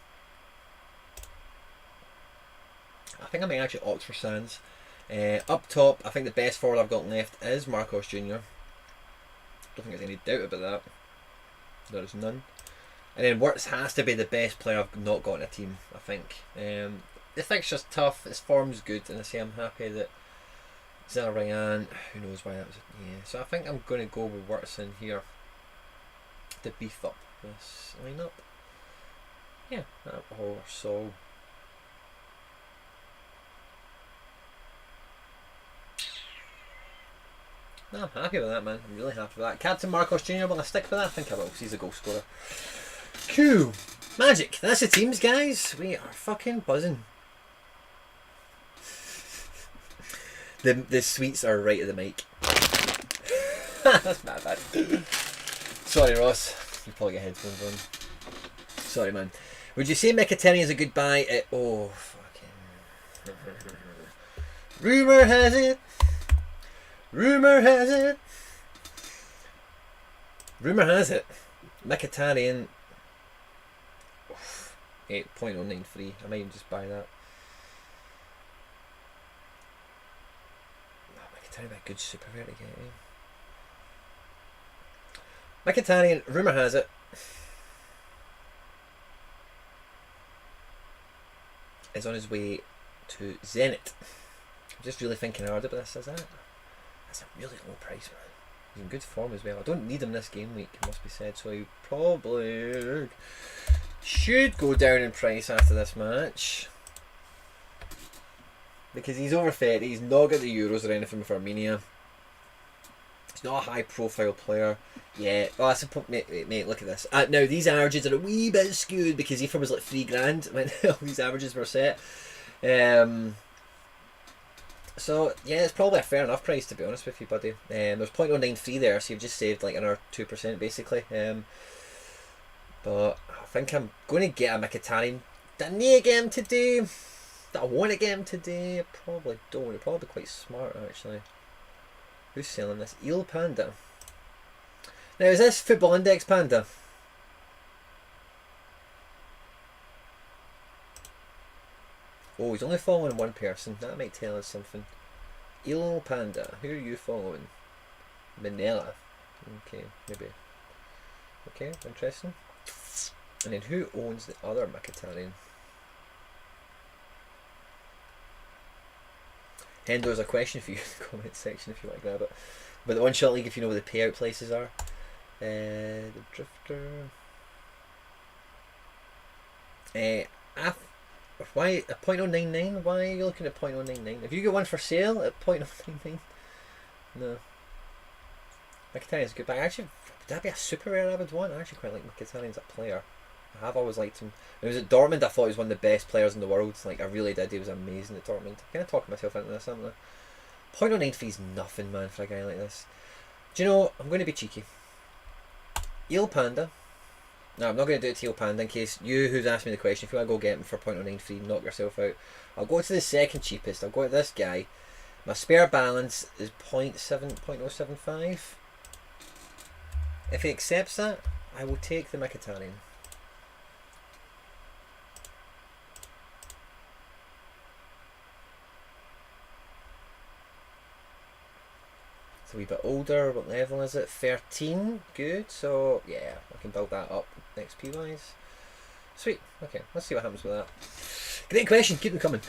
I think I might actually opt for Sands. Up top, I think the best forward I've got left is Marcos Jr. Don't think there's any doubt about that. There is none. And then Wirtz has to be the best player I've not got in a team, I think. The fixture's tough, his form's good, and I say I'm happy that Zarayan, who knows why that was. Yeah, so I think I'm going to go with Wirtz in here to beef up this lineup. Yeah, or so. No, I'm happy with that, man. I'm really happy with that. Captain Marcos Jr. Will I stick with that? I think I will, because he's a goal scorer. Cool. Magic. That's the teams, guys. We are fucking buzzing. The sweets are right at the mic. That's not bad. Sorry, Ross. You probably get headphones on. Sorry, man. Would you say Mkhitaryan is a good buy? Oh, fucking. Rumour has it. Rumour has it. Rumour has it. Mkhitaryan. 0.093. I might even just buy that. Mkhitaryan be a good super rare to get. Mkhitaryan, rumour has it, is on his way to Zenit. I'm just really thinking hard about this. Is that? That's a really low price, man. He's in good form as well. I don't need him this game week, it must be said, so he probably should go down in price after this match. Because he's over 30, he's not got the Euros or anything for Armenia. He's not a high profile player. Yeah, oh, that's a mate, look at this. Now, these averages are a wee bit skewed because EFA was like $3,000 when all these averages were set. So, yeah, it's probably a fair enough price, to be honest with you, buddy. There's 0.093 there, so you've just saved like another 2% basically. But I think I'm going to get a Mkhitaryan. Didn't need to get him today. I want to get him today. I probably don't. It'd probably be quite smart, actually. Who's selling this? Eel Panda. Now, is this Football Index Panda? Oh, he's only following one person. That might tell us something. Eel Panda. Who are you following? Manila. Okay, maybe. Okay, interesting. And then who owns the other Mkhitaryan? Hendo, there's a question for you in the comment section if you want to grab it. But the One Shot League, if you know where the payout places are. The Drifter. Why a 0.099? Why are you looking at 0.099? Have you got one for sale at 0.099? No. Mkhitaryan's good, but actually, would that be a super rare I would want? I actually quite like Mkhitaryan as a player. I have always liked him. When he was at Dortmund, I thought he was one of the best players in the world. Like, I really did. He was amazing at Dortmund. I'm kind of talking myself into this, haven't I? 0.093 is nothing, man, for a guy like this. Do you know, I'm going to be cheeky. Eel Panda. No, I'm not going to do it to Eel Panda in case you who's asked me the question, if you want to go get him for 0.093, knock yourself out. I'll go to the second cheapest. I'll go to this guy. My spare balance is 0.075. If he accepts that, I will take the Mkhitaryan. It's a wee bit older. What level is it? 13. Good. So yeah, I can build that up XP wise. Sweet. Okay, let's see what happens with that. Great question. Keep them coming.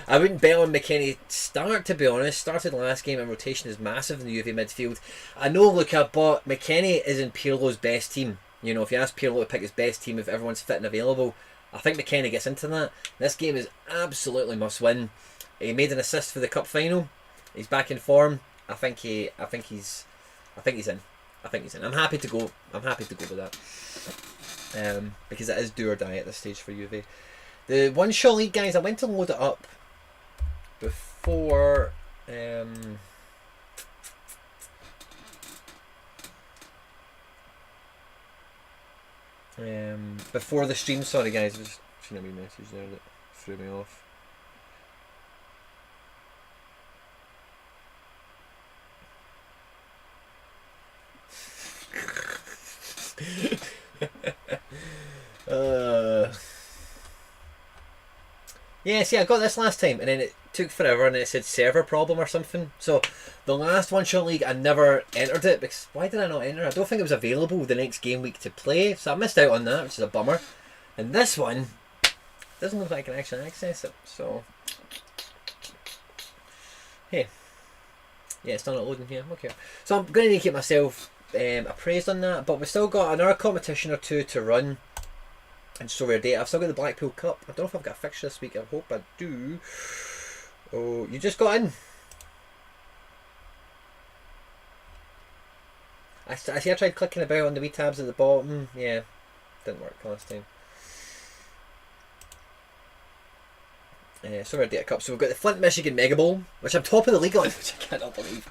I wouldn't bet on McKennie start, to be honest. Started last game and rotation is massive in the UV midfield. I know, Luca, but McKennie is in Pirlo's best team. You know, if you ask Pirlo to pick his best team if everyone's fit and available, I think McKennie gets into that. This game is absolutely must win. He made an assist for the cup final. He's back in form. I think he's in. I'm happy to go. With that. Because it is do or die at this stage for Juve. The One Shot League, guys, I went to load it up before before the stream. Sorry guys, I just seen a wee message there that threw me off. Yeah, see, I got this last time and then it took forever and it said server problem or something. So the last One Shot League I never entered it because why did I not enter? I don't think it was available the next game week to play, so I missed out on that, which is a bummer. And this one doesn't look like I can actually access it, so hey, yeah, it's still not loading here. Okay, so I'm going to need to keep myself appraised on that, but we've still got another competition or two to run in SoRare Data. I've still got the Blackpool Cup. I don't know if I've got a fixture this week. I hope I do. Oh, you just got in. I see. I tried clicking about on the wee tabs at the bottom. Yeah, didn't work last time. SoRare Data Cup. So we've got the Flint Michigan Mega Bowl, which I'm top of the league on, which I cannot believe,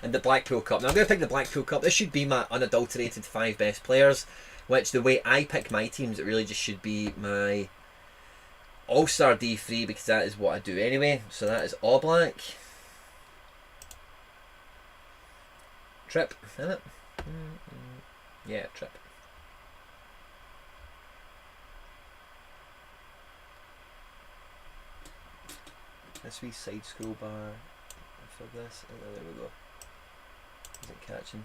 and the Blackpool Cup. Now I'm going to pick the Blackpool Cup. This should be my unadulterated 5 best players, which the way I pick my teams, it really just should be my All-Star D3 because that is what I do anyway. So that is All Black. Trip, isn't it? Yeah, Trip. This wee side scroll bar for this. Oh, there we go. Is it catching?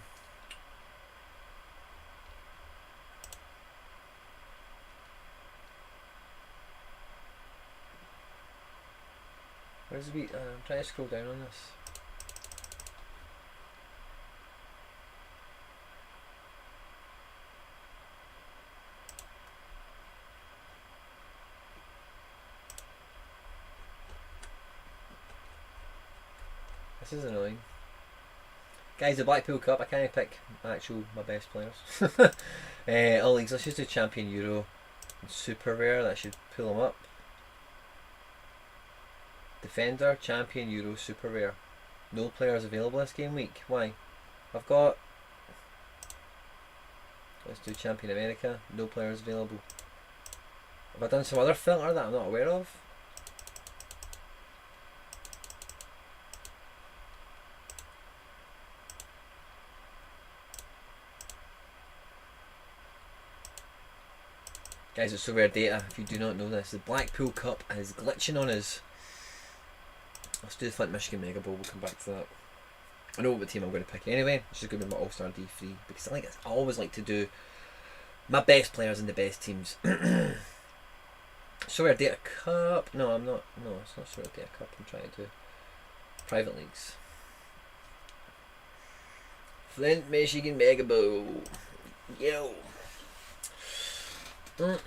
Where's the wee? I'm trying to scroll down on this. This is annoying. Guys, the Blackpool Cup, I can't pick my best players. All leagues, let's just do Champion, Euro, and Super Rare, that should pull them up. Defender, Champion, Euro, Super Rare. No players available this game week. Why? I've got... Let's do Champion America, no players available. Have I done some other filter that I'm not aware of? Guys, it's SoRare Data. If you do not know this, the Blackpool Cup is glitching on us. Let's do the Flint Michigan Mega Bowl. We'll come back to that. I know what team I'm going to pick anyway. It's just going to be my All-Star D3 because I always like to do my best players and the best teams. SoRare Data Cup. No, I'm not. No, it's not SoRare Data Cup. I'm trying to do private leagues. Flint Michigan Mega Bowl. Yo. I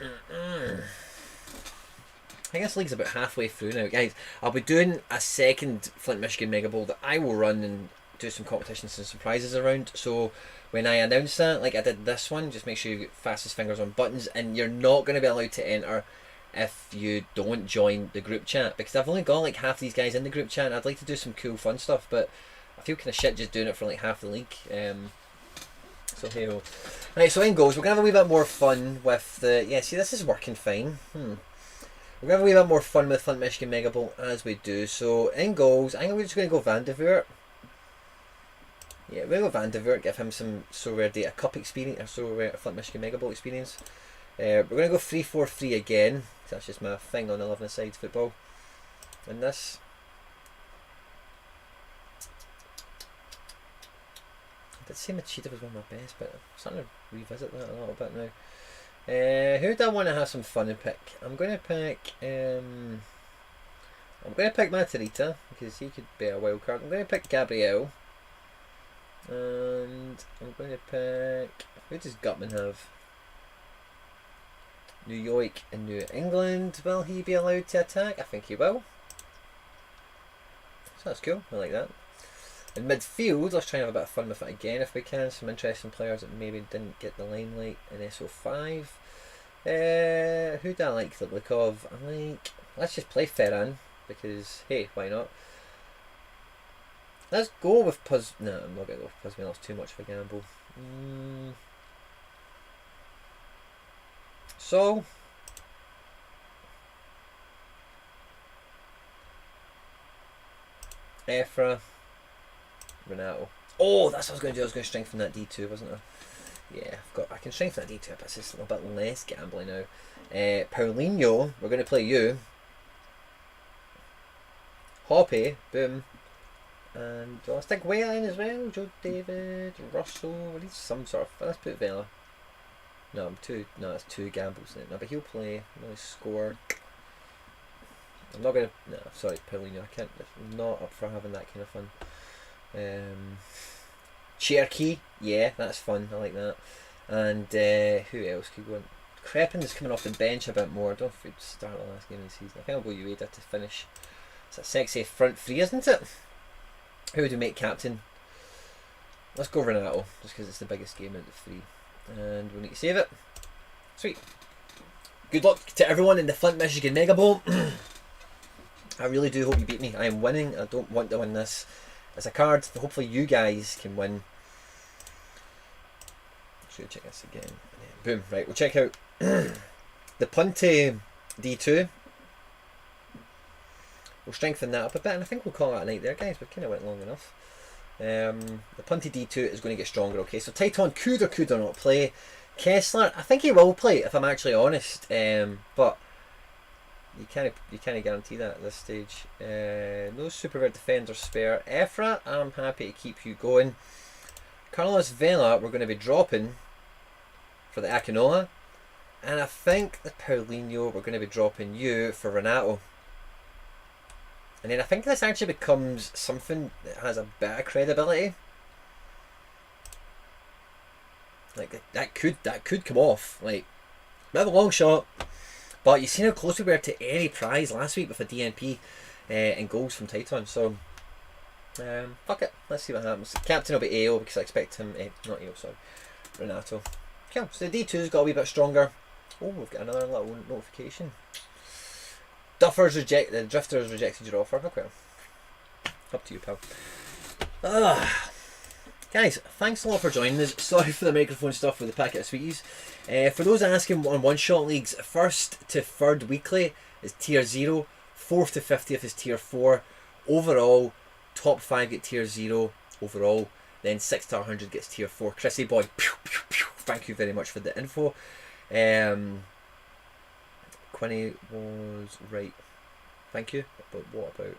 think this league's about halfway through now, guys. I'll be doing a second Flint Michigan Mega Bowl that I will run and do some competitions and surprises around. So when I announce that, like I did this one, just make sure you get fastest fingers on buttons, and you're not going to be allowed to enter if you don't join the group chat, because I've only got like half these guys in the group chat and I'd like to do some cool fun stuff, but I feel kind of shit just doing it for like half the league. So hey ho. Right, so in goes, we're going to have a wee bit more fun with the... Yeah, see, this is working fine. We're going to have a wee bit more fun with Flint Michigan Mega Bowl as we do. So in goals, I think we're just going to go Van de Voort. Yeah, we're going to go Van de Voort, give him some SoRare Data Cup experience, or SoRare Flint Michigan Mega Bowl experience. We're going to go 3-4-3 again. That's just my thing on 11-a-side football. And this... I did say Machida was one of my best, but I'm starting to revisit that a little bit now. Who do I want to have some fun and pick? I'm going to pick Matarita, because he could be a wild card. I'm going to pick Gabriel. And I'm going to pick... Who does Gutman have? New York and New England. Will he be allowed to attack? I think he will. So that's cool. I like that. In midfield, let's try and have a bit of fun with it again if we can. Some interesting players that maybe didn't get the limelight in SO5. Who do I like the look of? I like... Let's just play Ferran, because, hey, why not? Let's go with Puz... No, I'm not going to go with Puzman, that's too much of a gamble. So... Efra... Renato. Oh, that's what I was going to do. I was going to strengthen that D2, wasn't I? Yeah, I can strengthen that D2, but it's just a little bit less gambling now. Paulinho, we're going to play you. Hoppy, boom. And I'll stick Whale in as well. Joe David, Russell. We need some sort of... Let's put Vela. No, that's two gambles in it. No, but he'll play. Really score. I'm not going to... No, sorry, Paulinho. I'm not up for having that kind of fun. Cherokee, yeah, that's fun. I like that. And who else could go in? Crepin is coming off the bench a bit more. I don't know if we'd start the last game of the season. I think I'll go Ueda to finish. It's a sexy front three, isn't it? Who would we make captain? Let's go Renato, just because it's the biggest game out of the three. And we'll need to save it. Sweet. Good luck to everyone in the Flint Michigan Mega Bowl. I really do hope you beat me. I am winning. I don't want to win this. It's a card, hopefully you guys can win. Should check this again. Boom, right, we'll check out the Punty D2. We'll strengthen that up a bit, and I think we'll call that a night there, guys. We've kind of went long enough. The Punty D2 is going to get stronger, okay? So Titon could or could not play. Kessler, I think he will play, if I'm actually honest. But you can't guarantee that at this stage. No super rare defenders spare. Ephra, I'm happy to keep you going. Carlos Vela, we're going to be dropping for the Akinola. And I think the Paulinho, we're going to be dropping you for Renato. And then I think this actually becomes something that has a bit of credibility. Like that could come off. Like, bit of a long shot. But you seen how close we were to any prize last week with a DNP and goals from Titan. So fuck it, let's see what happens. Captain will be AO because I expect him, not AO, sorry, Renato. Okay, so the D2's got a wee bit stronger. Oh, we've got another little notification. The Drifter's rejected your offer. Okay, up to you, pal. Guys, thanks a lot for joining us. Sorry for the microphone stuff with the packet of sweeties. For those asking on one-shot leagues, 1st to 3rd weekly is tier 0, 4th to 50th is tier 4. Overall, top 5 get tier 0 overall, then 6 to 100 gets tier 4. Chrissy boy, pew, pew, pew, thank you very much for the info. Quinny was right. Thank you. But what about?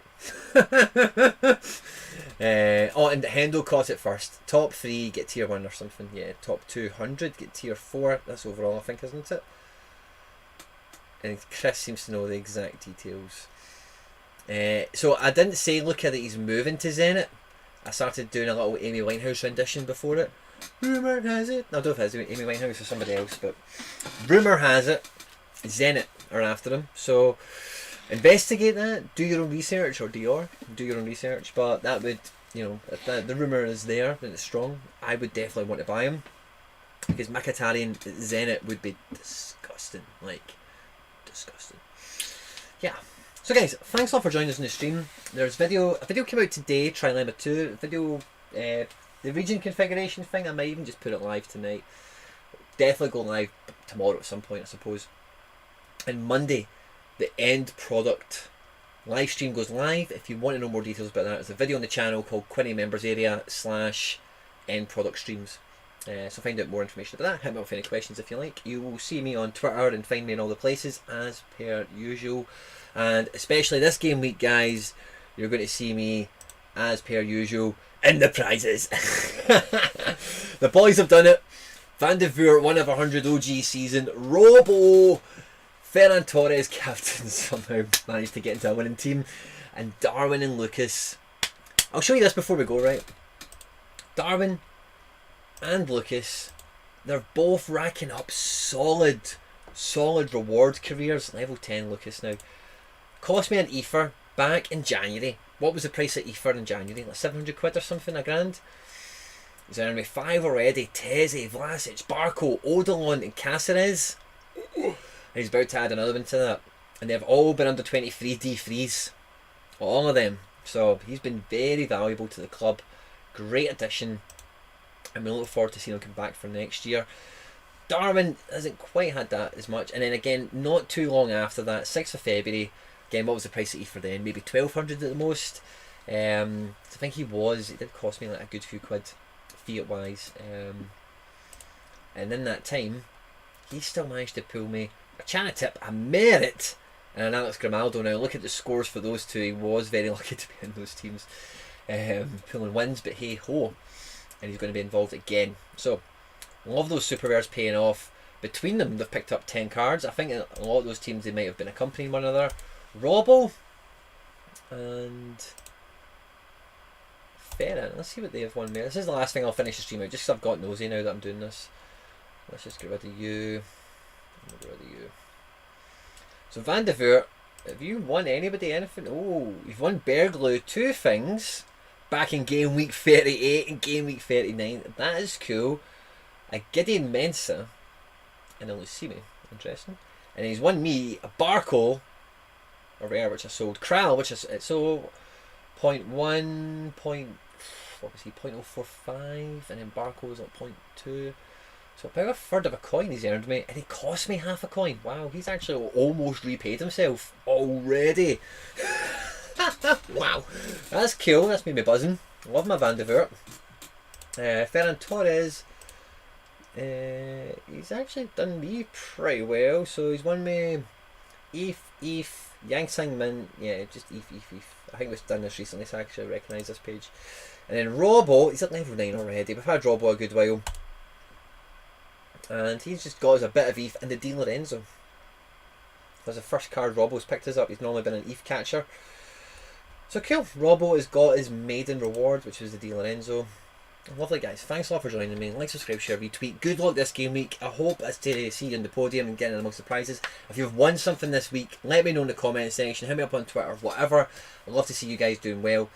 Oh, and Hendo caught it first. Top 3 get tier 1 or something. Yeah, top 200 get tier 4. That's overall, I think, isn't it? And Chris seems to know the exact details. So I didn't say, look at it, he's moving to Zenit. I started doing a little Amy Winehouse rendition before it. Rumour has it. No, I don't know if it's Amy Winehouse or somebody else, but rumour has it Zenit are after him. So investigate that. Do your own research, or do your own research. But that would, you know, if the rumour is there that it's strong, I would definitely want to buy him because Mkhitaryan Zenit would be disgusting, like disgusting. Yeah. So guys, thanks a lot for joining us on the stream. There's a video came out today, Trilemma 2. The region configuration thing, I might even just put it live tonight. Definitely go live tomorrow at some point, I suppose. And Monday, the end product live stream goes live. If you want to know more details about that, there's a video on the channel called Quinny Members Area / end product streams. So find out more information about that. Hit me up with any questions if you like. You will see me on Twitter and find me in all the places as per usual. And especially this game week, guys, you're going to see me as per usual in the prizes. The boys have done it. Van de Voort, 1 of 100 OG season. Robo Ferran Torres, captain, somehow managed to get into a winning team. And Darwin and Lucas. I'll show you this before we go, right? Darwin and Lucas, they're both racking up solid reward careers. Level 10 Lucas now. Cost me an ether back in January. What was the price of ether in January? Like 700 quid or something, a grand? He's earned me 5 already. Teze, Vlasic, Barco, Odilon and Caceres. And he's about to add another one to that. And they've all been under 23 D3s. All of them. So he's been very valuable to the club. Great addition. And we look forward to seeing him come back for next year. Darwin hasn't quite had that as much. And then again, not too long after that, 6th of February. Again, what was the price of ether then? Maybe 1,200 at the most. I think it did cost me like a good few quid, fiat wise. And in that time, he still managed to pull me a Chana Tip, a Merit, and an Alex Grimaldo. Now, look at the scores for those two. He was very lucky to be in those teams, pulling wins, but hey ho. And he's going to be involved again. So, love those super rares paying off. Between them, they've picked up 10 cards. I think in a lot of those teams, they might have been accompanying one another. Robo and Ferran. Let's see what they have won there. This is the last thing I'll finish the stream out, just because I've got nosy now that I'm doing this. Let's just get rid of you. Get rid of you. So Van de Voort, have you won anybody anything? Oh, you've won Berglou. 2 things back in game week 38 and game week 39. That is cool. A Gideon Mensah and a Lucimi. Interesting. And he's won me a Barco, a rare which I sold. Kral, which is so 0.1, what was he, 0.045, and then Barco was at 0.2. So about a third of a coin he's earned me, and he cost me half a coin. Wow, he's actually almost repaid himself already. Wow, that's cool. That's made me buzzing. Love my Van de Voort. Ferran Torres, he's actually done me pretty well. So he's won me Eve, Yang Sang Min, yeah, just Eve. I think we've done this recently, so I actually recognise this page. And then Robbo, he's at level 9 already. We've had Robbo a good while. And he's just got us a bit of Eve and the dealer Enzo. That's the first card Robbo's picked us up. He's normally been an Eve catcher. So cool. Robbo has got his maiden reward, which was the dealer Enzo. Lovely guys. Thanks a lot for joining me. Like, subscribe, share, retweet. Good luck this game week. I hope I see you in the podium and getting amongst the prizes. If you've won something this week, let me know in the comment section. Hit me up on Twitter, whatever. I'd love to see you guys doing well.